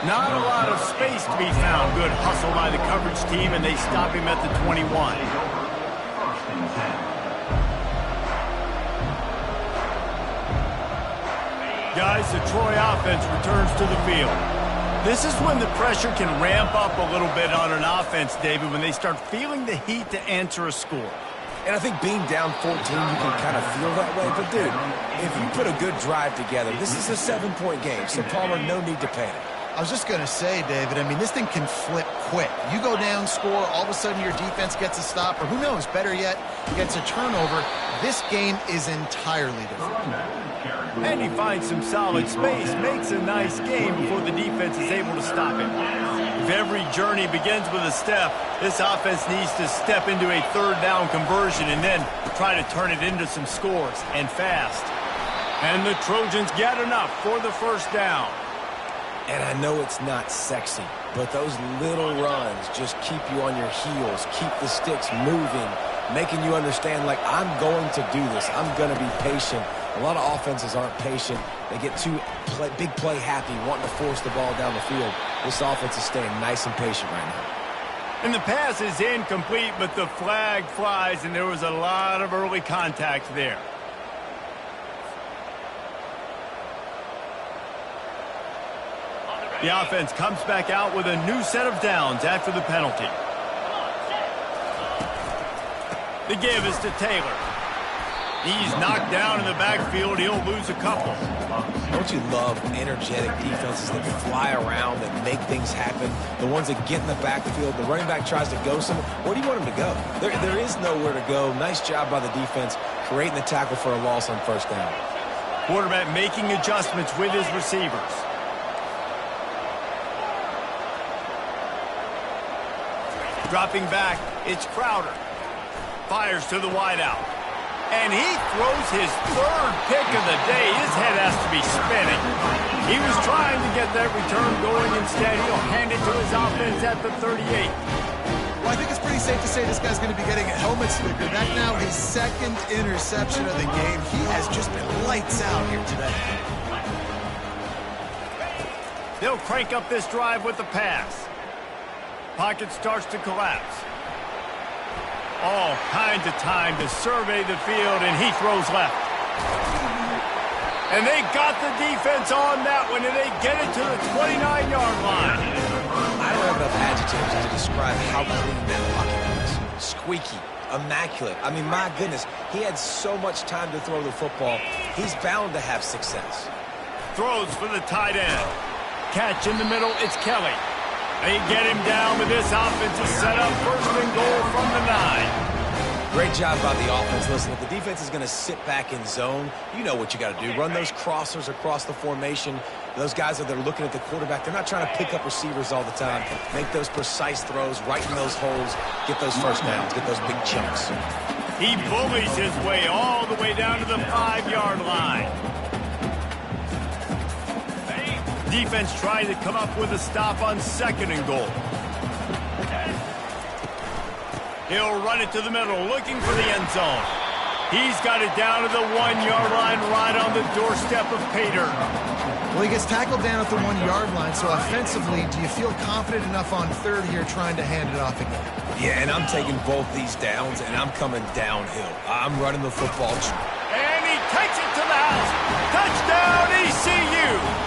Not a lot of space to be found. Good hustle by the coverage team, and they stop him at the 21. First and 10. Guys, the Troy offense returns to the field. This is when the pressure can ramp up a little bit on an offense, David, when they start feeling the heat to answer a score. And I think being down 14, you can kind of feel that way. But, dude, if you put a good drive together, this is a 7-point game. So, Palmer, no need to panic. I was just going to say, David, I mean, this thing can flip quick. You go down, score, all of a sudden your defense gets a stop, or who knows, better yet, gets a turnover. This game is entirely different. And he finds some solid space, makes a nice game before the defense is able to stop him. If every journey begins with a step, this offense needs to step into a third down conversion and then try to turn it into some scores, and fast. And the Trojans get enough for the first down. And I know it's not sexy, but those little runs just keep you on your heels, keep the sticks moving, making you understand, like, I'm going to do this. I'm going to be patient. A lot of offenses aren't patient. They get too big play happy, wanting to force the ball down the field. This offense is staying nice and patient right now. And the pass is incomplete, but the flag flies, and there was a lot of early contact there. The offense comes back out with a new set of downs after the penalty. The give is to Taylor. He's knocked down in the backfield. He'll lose a couple. Don't you love energetic defenses that fly around, that make things happen? The ones that get in the backfield, the running back tries to go somewhere. Where do you want him to go? There is nowhere to go. Nice job by the defense, creating the tackle for a loss on first down. Quarterback making adjustments with his receivers. Dropping back, it's Crowder. Fires to the wideout. And he throws his third pick of the day. His head has to be spinning. He was trying to get that return going. Instead, he'll hand it to his offense at the 38. Well, I think it's pretty safe to say this guy's going to be getting a helmet sticker. That now his second interception of the game. He has just been lights out here today. They'll crank up this drive with the pass. Pocket starts to collapse. All kinds of time to survey the field, and he throws left. And they got the defense on that one, and they get it to the 29-yard line. I don't have enough adjectives to describe how clean that pocket was. Squeaky, immaculate. I mean, my goodness, he had so much time to throw the football. He's bound to have success. Throws for the tight end. Catch in the middle, it's Kelly. They get him down with this offensive setup. First and goal from the 9. Great job by the offense. Listen, if the defense is going to sit back in zone, you know what you got to do. Run those crossers across the formation. Those guys that are looking at the quarterback, they're not trying to pick up receivers all the time. Make those precise throws, right in those holes, get those first downs, get those big chunks. He bullies his way all the way down to the 5-yard line. Defense trying to come up with a stop on second and goal. He'll run it to the middle, looking for the end zone. He's got it down to the 1-yard line, right on the doorstep of Pater. Well, he gets tackled down at the 1-yard line, so offensively, do you feel confident enough on third here trying to hand it off again? Yeah, and I'm taking both these downs, and I'm coming downhill. I'm running the football. And he takes it to the house. Touchdown, ECU!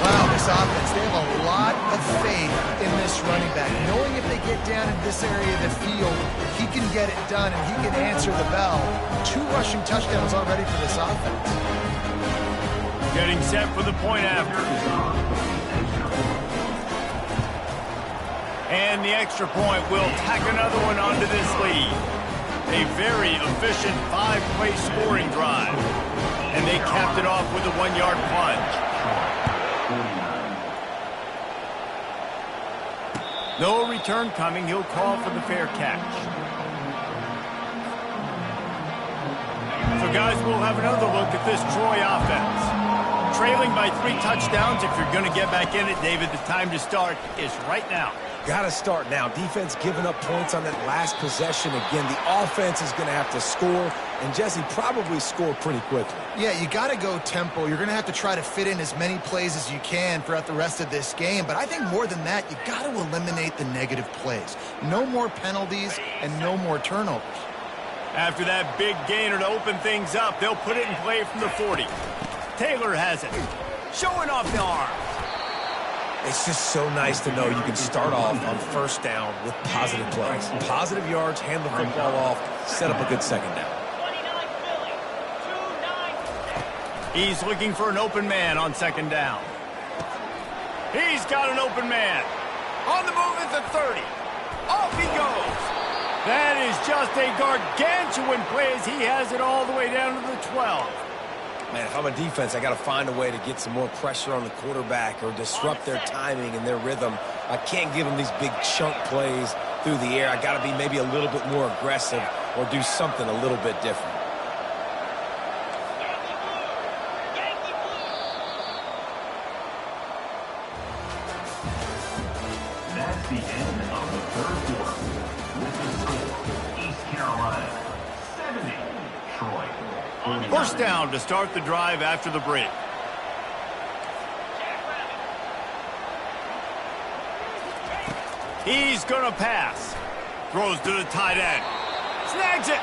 Wow, this offense, they have a lot of faith in this running back. Knowing if they get down in this area of the field, he can get it done and he can answer the bell. 2 rushing touchdowns already for this offense. Getting set for the point after. And the extra point will tack another one onto this lead. A very efficient 5-play scoring drive. And they capped it off with a 1-yard plunge. No return coming. He'll call for the fair catch. So, guys, we'll have another look at this Troy offense. Trailing by 3 touchdowns. If you're going to get back in it, David, the time to start is right now. Got to start now. Defense giving up points on that last possession. Again, the offense is going to have to score, and Jesse probably score pretty quickly. Yeah, you got to go tempo. You're going to have to try to fit in as many plays as you can throughout the rest of this game. But I think more than that, you got to eliminate the negative plays. No more penalties and no more turnovers. After that big gainer to open things up, they'll put it in play from the 40. Taylor has it. Showing off the arm. It's just so nice to know you can start off on first down with positive plays. Positive yards, hand the football off, set up a good second down. He's looking for an open man on second down. He's got an open man. On the move at the 30. Off he goes. That is just a gargantuan play as he has it all the way down to the 12. Man, if I'm a defense, I got to find a way to get some more pressure on the quarterback or disrupt their timing and their rhythm. I can't give them these big chunk plays through the air. I got to be maybe a little bit more aggressive or do something a little bit different. That's the end of the third quarter. With the score, East Carolina 70, Troy. First down to start the drive after the break. He's going to pass. Throws to the tight end. Snags it.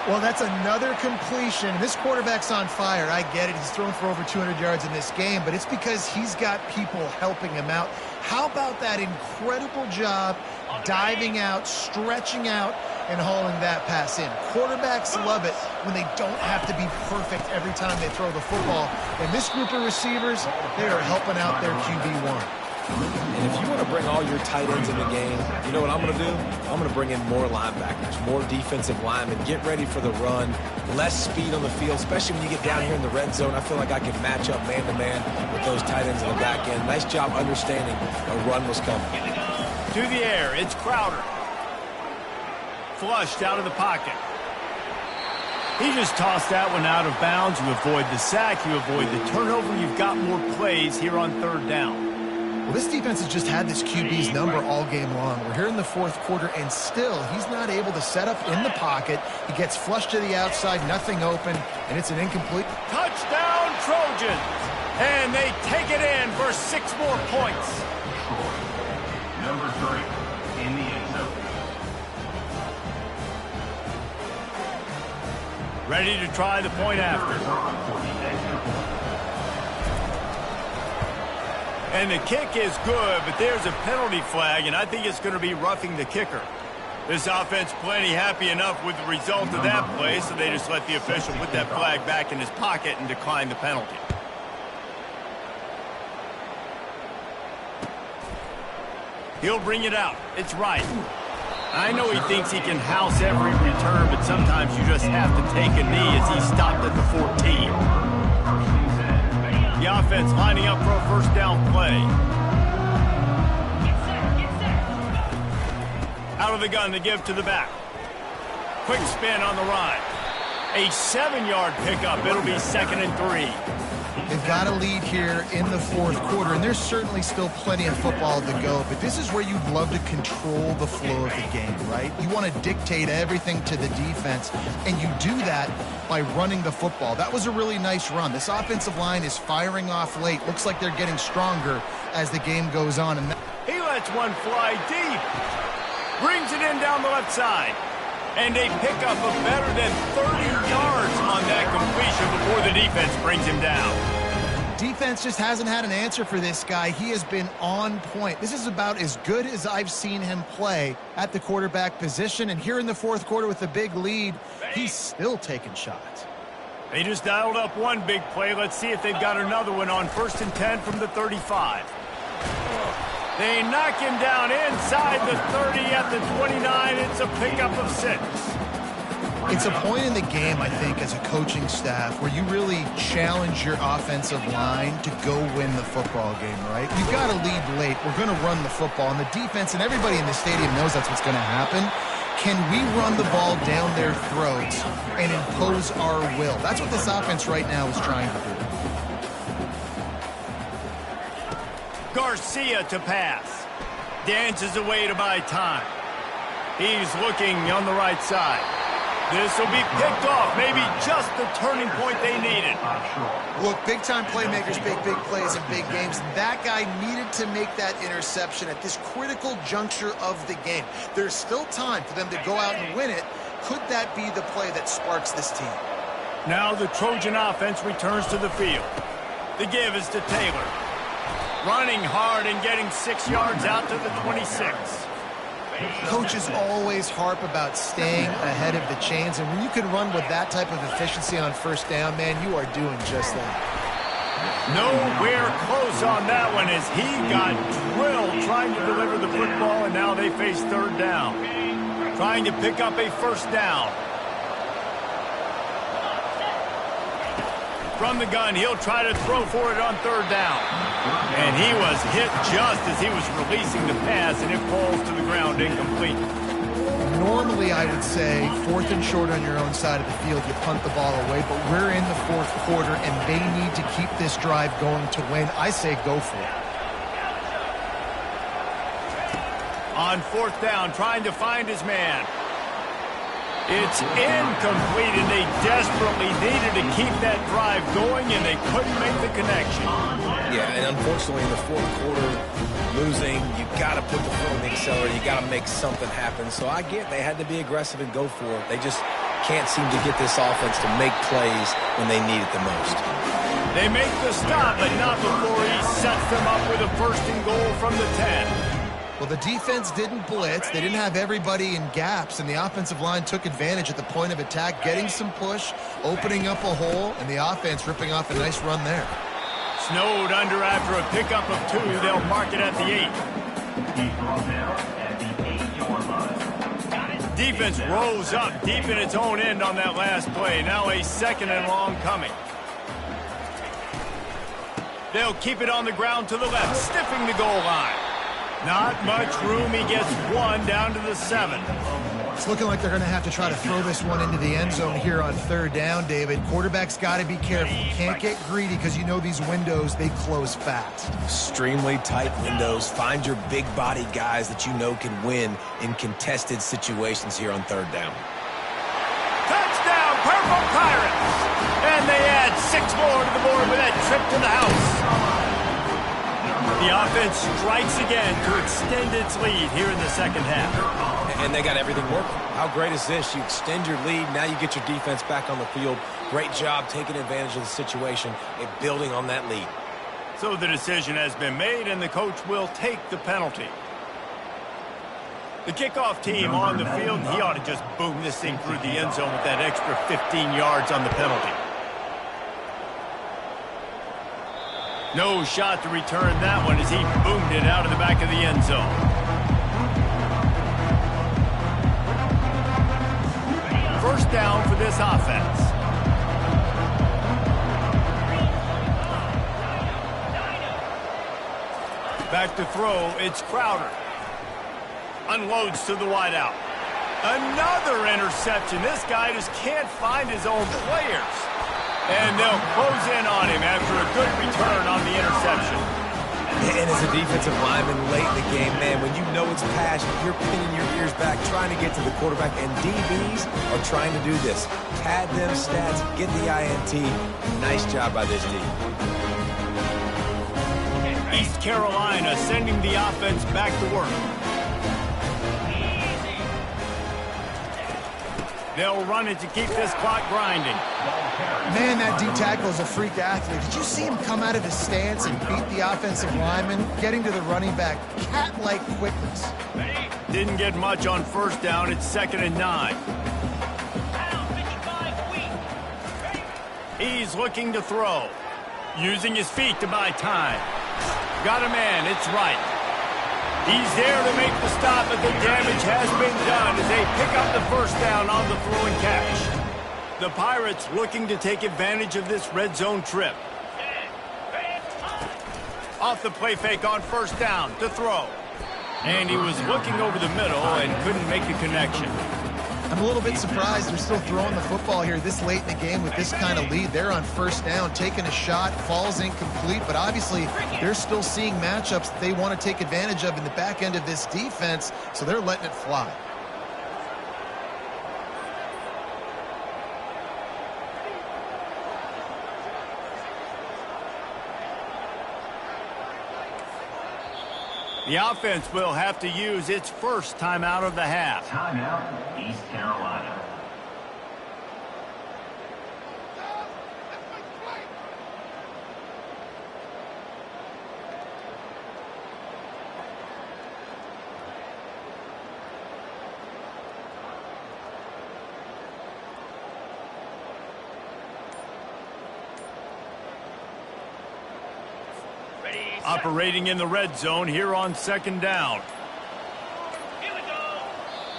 Well, that's another completion. This quarterback's on fire. I get it. He's thrown for over 200 yards in this game, but it's because he's got people helping him out. How about that incredible job diving out, stretching out, and hauling that pass in? Quarterbacks love it when they don't have to be perfect every time they throw the football. And this group of receivers, they are helping out their QB1. And if you want to bring all your tight ends in the game, you know what I'm going to do? I'm going to bring in more linebackers, more defensive linemen, get ready for the run, less speed on the field, especially when you get down here in the red zone. I feel like I can match up man-to-man with those tight ends in the back end. Nice job understanding a run was coming. To the air, it's Crowder. Flushed out of the pocket. He just tossed that one out of bounds. You avoid the sack, you avoid the turnover. You've got more plays here on third down. Well, this defense has just had this QB's number all game long. We're here in the fourth quarter, and still he's not able to set up in the pocket. He gets flushed to the outside, nothing open, and it's an incomplete. Touchdown, Trojans! And they take it in for 6 more points. Number 3 in the end zone. Ready to try the point after. And the kick is good, but there's a penalty flag, and I think it's going to be roughing the kicker. This offense plenty happy enough with the result of that play, so they just let the official put that flag back in his pocket and decline the penalty. He'll bring it out. It's right. I know he thinks he can house every return, but sometimes you just have to take a knee as he stopped at the 14. The offense lining up for a first down play. Out of the gun to give to the back. Quick spin on the run. A 7-yard pickup. It'll be 2nd and 3. They've got a lead here in the fourth quarter, and there's certainly still plenty of football to go, but this is where you'd love to control the flow of the game, right? You want to dictate everything to the defense, and you do that by running the football. That was a really nice run. This offensive line is firing off late. Looks like they're getting stronger as the game goes on. And he lets one fly deep. Brings it in down the left side. And a pickup of better than 30 yards on that completion before the defense brings him down. Defense just hasn't had an answer for this guy. He has been on point. This is about as good as I've seen him play at the quarterback position. And here in the fourth quarter with a big lead, he's still taking shots. They just dialed up one big play. Let's see if they've got another one on 1st and 10 from the 35. They knock him down inside the 30 at the 29. It's a pickup of 6. It's a point in the game, I think, as a coaching staff where you really challenge your offensive line to go win the football game, right? You've got to lead late. We're going to run the football. And the defense and everybody in the stadium knows that's what's going to happen. Can we run the ball down their throats and impose our will? That's what this offense right now is trying to do. Garcia to pass. Dances away to buy time. He's looking on the right side. This will be picked off. Maybe just the turning point they needed. Look, big-time playmakers make big plays in big games. That guy needed to make that interception at this critical juncture of the game. There's still time for them to go out and win it. Could that be the play that sparks this team? Now the Trojan offense returns to the field. The give is to Taylor. Running hard and getting 6 yards out to the 26. Coaches always harp about staying ahead of the chains, and when you can run with that type of efficiency on first down, man, you are doing just that. Nowhere close on that one as he got drilled trying to deliver the football, and now they face third down. Trying to pick up a first down. From the gun, he'll try to throw for it on third down. And he was hit just as he was releasing the pass, and it falls to the ground incomplete. Normally, I would say, 4th and short on your own side of the field, you punt the ball away, but we're in the 4th quarter, and they need to keep this drive going to win. I say go for it. On 4th down, trying to find his man. It's incomplete, and they desperately needed to keep that drive going, and they couldn't make the connection. Yeah, and unfortunately in the 4th quarter, losing, you got to put the foot on the accelerator. You got to make something happen. So I get they had to be aggressive and go for it. They just can't seem to get this offense to make plays when they need it the most. They make the stop, but not before he sets them up with a 1st and goal from the 10. Well, the defense didn't blitz. They didn't have everybody in gaps, and the offensive line took advantage at the point of attack, getting some push, opening up a hole, and the offense ripping off a nice run there. Snowed under after a pickup of 2. They'll mark it at the 8. Defense rose up deep in its own end on that last play. Now a 2nd and long coming. They'll keep it on the ground to the left, sniffing the goal line. Not much room. He gets 1 down to the 7. It's looking like they're going to have to try to throw this one into the end zone here on 3rd down, David. Quarterback's got to be careful. Can't get greedy because you know these windows, they close fast. Extremely tight windows. Find your big-bodied guys that you know can win in contested situations here on 3rd down. Touchdown, Purple Pirates! And they add 6 more to the board with that trip to the house. The offense strikes again to extend its lead here in the 2nd half. And they got everything working. How great is this? You extend your lead, now you get your defense back on the field. Great job taking advantage of the situation and building on that lead. So the decision has been made, and the coach will take the penalty. The kickoff team on the field, he ought to just boom this thing through the end zone with that extra 15 yards on the penalty. No shot to return that one as he boomed it out of the back of the end zone. First down for this offense. Back to throw, it's Crowder. Unloads to the wideout. Another interception. This guy just can't find his own players. And they'll close in on him after a good return on the interception. And as a defensive lineman late in the game, man, when you know it's passion, you're pinning your ears back, trying to get to the quarterback, and DBs are trying to do this. Pad them stats, get the INT. Nice job by this team. East Carolina sending the offense back to work. They'll run it to keep this clock grinding. Man, that D tackle is a freak athlete. Did you see him come out of his stance and beat the offensive lineman, getting to the running back? Cat-like quickness. Didn't get much on first down. It's 2nd and 9. He's looking to throw. Using his feet to buy time. Got a man. It's right. He's there to make the stop, but the damage has been done as they pick up the first down on the throw and catch. The Pirates looking to take advantage of this red zone trip. Off the play fake on first down to throw. And he was looking over the middle and couldn't make the connection. I'm a little bit surprised they're still throwing the football here this late in the game with this kind of lead. They're on first down, taking a shot, falls incomplete, but obviously they're still seeing matchups that they want to take advantage of in the back end of this defense, so they're letting it fly. The offense will have to use its first timeout of the half. Timeout, East Carolina. Operating in the red zone here on second down.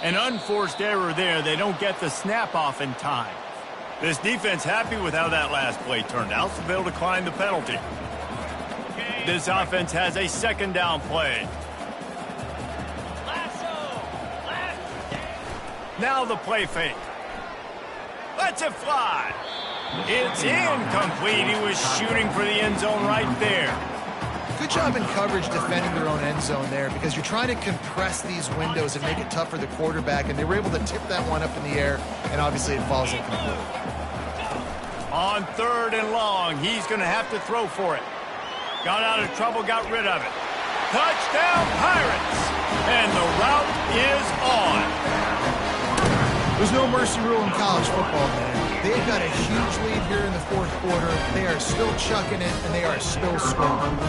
An unforced error there. They don't get the snap off in time. This defense happy with how that last play turned out, so they'll decline the penalty. This offense has a second down play. Now the play fake. Lets it fly. It's incomplete. He was shooting for the end zone right there. Good job in coverage defending their own end zone there because you're trying to compress these windows and make it tough for the quarterback, and they were able to tip that one up in the air, and obviously it falls incomplete. On third and long, he's going to have to throw for it. Got out of trouble, got rid of it. Touchdown, Pirates! And the route is on. There's no mercy rule in college football, man. They've got a huge lead here in the fourth quarter. They are still chucking it, and they are still scoring.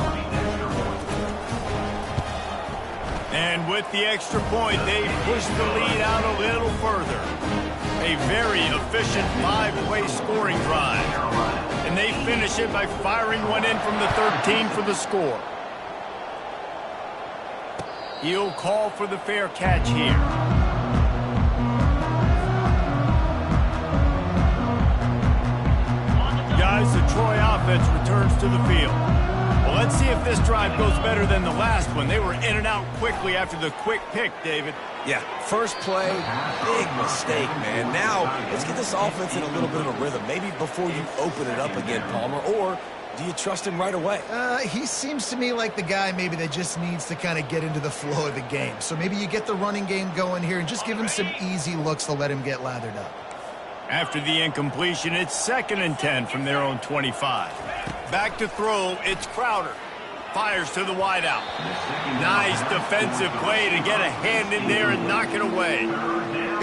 And with the extra point, they push the lead out a little further. A very efficient 5-play scoring drive. And they finish it by firing one in from the 13 for the score. He'll call for the fair catch here. Guys, the Troy offense returns to the field. Well, let's see if this drive goes better than the last one. They were in and out quickly after the quick pick, David. Yeah, first play, big mistake, man. Now, let's get this offense in a little bit of a rhythm. Maybe before you open it up again, Palmer, or do you trust him right away? He seems to me like the guy maybe that just needs to kind of get into the flow of the game. So maybe you get the running game going here and just give him some easy looks to let him get lathered up. After the incompletion, it's 2nd and 10 from their own 25. Back to throw, it's Crowder. Fires to the wideout. Nice defensive play to get a hand in there and knock it away.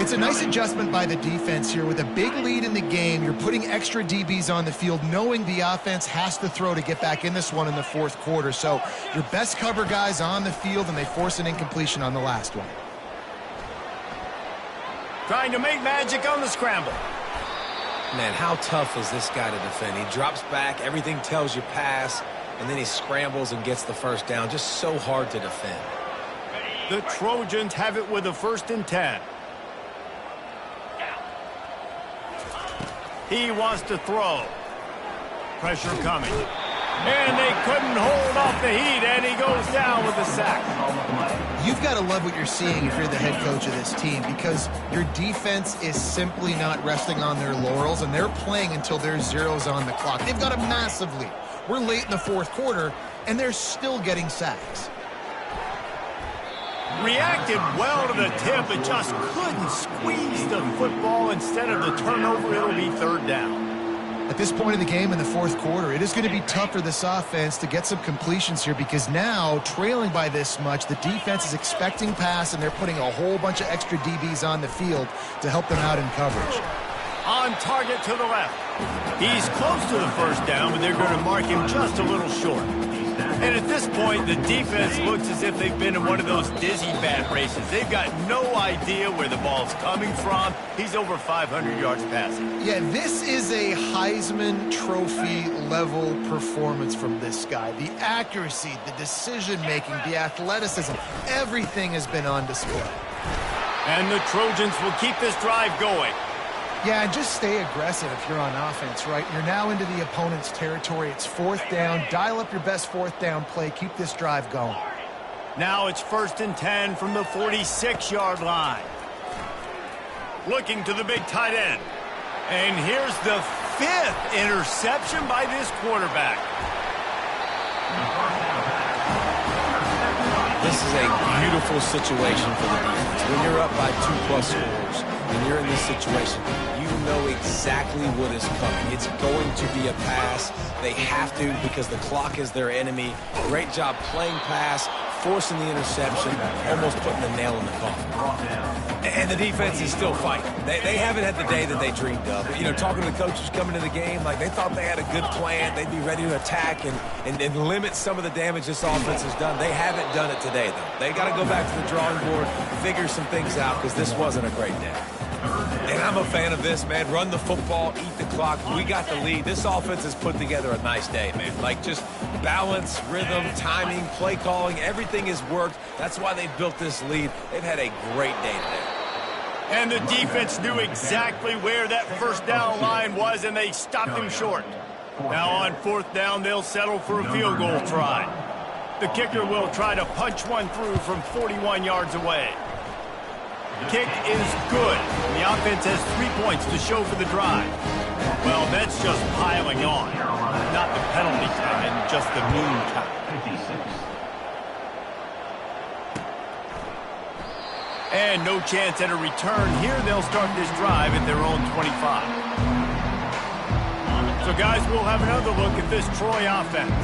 It's a nice adjustment by the defense here. With a big lead in the game, you're putting extra DBs on the field, knowing the offense has to throw to get back in this one in the fourth quarter. So your best cover guys on the field, and they force an incompletion on the last one. Trying to make magic on the scramble. Man, how tough is this guy to defend? He drops back, everything tells you pass, and then he scrambles and gets the first down. Just so hard to defend. The Trojans have it with a 1st and 10. He wants to throw. Pressure coming. And they couldn't hold off the heat, and he goes down with a sack. You've got to love what you're seeing if you're the head coach of this team, because your defense is simply not resting on their laurels, and they're playing until there's zeros on the clock. They've got a massive lead. We're late in the fourth quarter, and they're still getting sacks. Reacted well to the tip, but just couldn't squeeze the football. Instead of the turnover, it'll be 3rd down. At this point in the game in the fourth quarter, it is going to be tough for this offense to get some completions here, because now, trailing by this much, the defense is expecting pass, and they're putting a whole bunch of extra DBs on the field to help them out in coverage. On target to the left. He's close to the first down, but they're going to mark him just a little short. And at this point, the defense looks as if they've been in one of those dizzy bat races. They've got no idea where the ball's coming from. He's over 500 yards passing. Yeah, this is a Heisman Trophy level performance from this guy. The accuracy, the decision-making, the athleticism, everything has been on display. And the Trojans will keep this drive going. Yeah, and just stay aggressive if you're on offense, right? You're now into the opponent's territory. It's 4th down. Dial up your best 4th down play. Keep this drive going. Now it's 1st and 10 from the 46-yard line. Looking to the big tight end. And here's the 5th interception by this quarterback. This is a beautiful situation for the defense. When you're up by 2+ scores and you're in this situation, you know exactly what is coming. It's going to be a pass. They have to because the clock is their enemy. Great job playing pass, forcing the interception, almost putting the nail in the coffin. And the defense is still fighting. They haven't had the day that they dreamed of. You know, talking to the coaches coming to the game, like they thought they had a good plan. They'd be ready to attack and limit some of the damage this offense has done. They haven't done it today, though. They got to go back to the drawing board, figure some things out because this wasn't a great day. And I'm a fan of this, man. Run the football, eat the clock. We got the lead. This offense has put together a nice day, man. Like just balance, rhythm, timing, play calling, everything has worked. That's why they've built this lead. They've had a great day today. And the defense knew exactly where that 1st down line was, and they stopped him short. Now on 4th down, they'll settle for a field goal try. The kicker will try to punch one through from 41 yards away. Kick is good. The offense has 3 points to show for the drive. Well, that's just piling on. Not the penalty time, just the noon time. 56. And no chance at a return. Here they'll start this drive at their own 25. So, guys, we'll have another look at this Troy offense.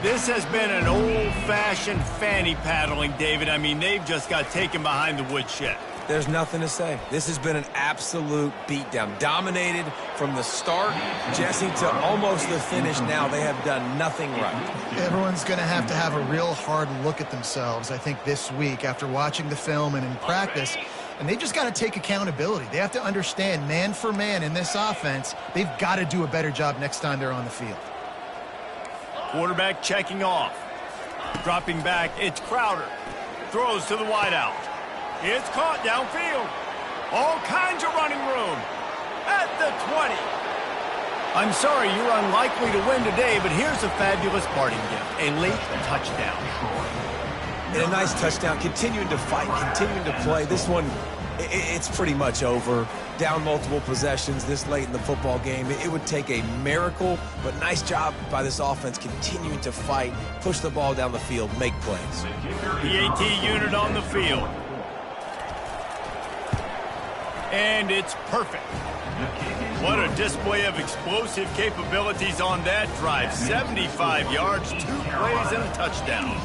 This has been an old-fashioned fanny paddling, David. I mean, they've just got taken behind the woodshed. There's nothing to say. This has been an absolute beatdown. Dominated from the start, Jesse, to almost the finish now. They have done nothing right. Everyone's going to have a real hard look at themselves, I think, this week after watching the film and in practice. And they've just got to take accountability. They have to understand, man for man in this offense, they've got to do a better job next time they're on the field. Quarterback checking off. Dropping back, it's Crowder. Throws to the wideout. It's caught downfield. All kinds of running room. At the 20. I'm sorry, you're unlikely to win today, but here's a fabulous parting gift. A late touchdown. And a nice touchdown. Continuing to fight, continuing to play. This one, it's pretty much over. Down multiple possessions this late in the football game. It would take a miracle, but nice job by this offense continuing to fight, push the ball down the field, make plays. The AT unit on the field. And it's perfect. What a display of explosive capabilities on that drive. 75 yards, 2 plays, and a touchdown.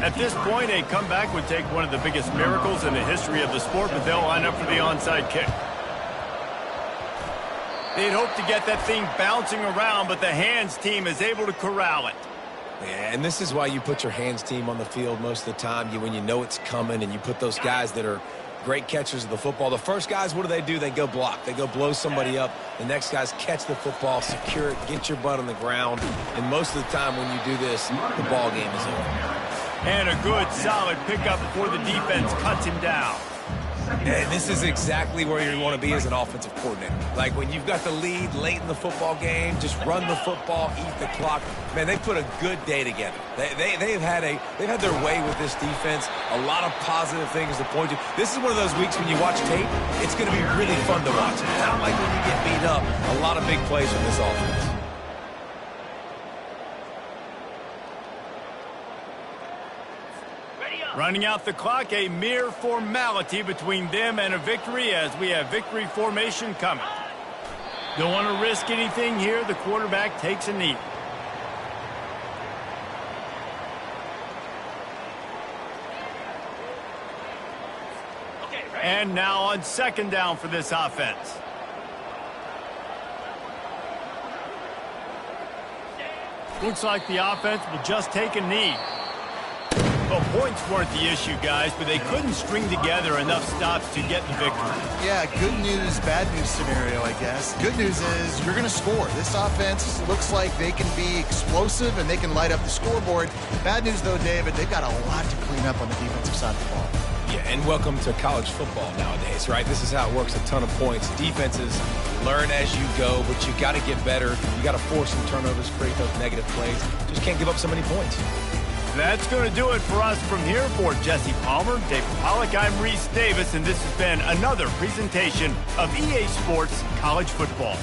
At this point, a comeback would take one of the biggest miracles in the history of the sport, but they'll line up for the onside kick. They'd hope to get that thing bouncing around, but the hands team is able to corral it. Yeah, and this is why you put your hands team on the field most of the time. When you know it's coming and you put those guys that are great catchers of the football. The first guys, what do? They go block. They go blow somebody up. The next guys catch the football, secure it, get your butt on the ground. And most of the time when you do this, the ball game is over. And a good, solid pickup before the defense cuts him down. And this is exactly where you want to be as an offensive coordinator. Like when you've got the lead late in the football game, just run the football, eat the clock. Man, they put a good day together. They've had their way with this defense. A lot of positive things to point to. This is one of those weeks when you watch tape, it's going to be really fun to watch. Not like when you get beat up. A lot of big plays from this offense. Running out the clock, a mere formality between them and a victory as we have victory formation coming. Don't want to risk anything here. The quarterback takes a knee. And now on 2nd down for this offense. Looks like the offense will just take a knee. Well, points weren't the issue, guys, but they couldn't string together enough stops to get the victory. Yeah, good news, bad news scenario, I guess. Good news is you're going to score. This offense looks like they can be explosive and they can light up the scoreboard. Bad news, though, David, they've got a lot to clean up on the defensive side of the ball. Yeah, and welcome to college football nowadays, right? This is how it works, a ton of points. Defenses learn as you go, but you got to get better. You got to force some turnovers, create those negative plays. Just can't give up so many points. That's going to do it for us from here. For Jesse Palmer, David Pollack, I'm Reese Davis, and this has been another presentation of EA Sports College Football.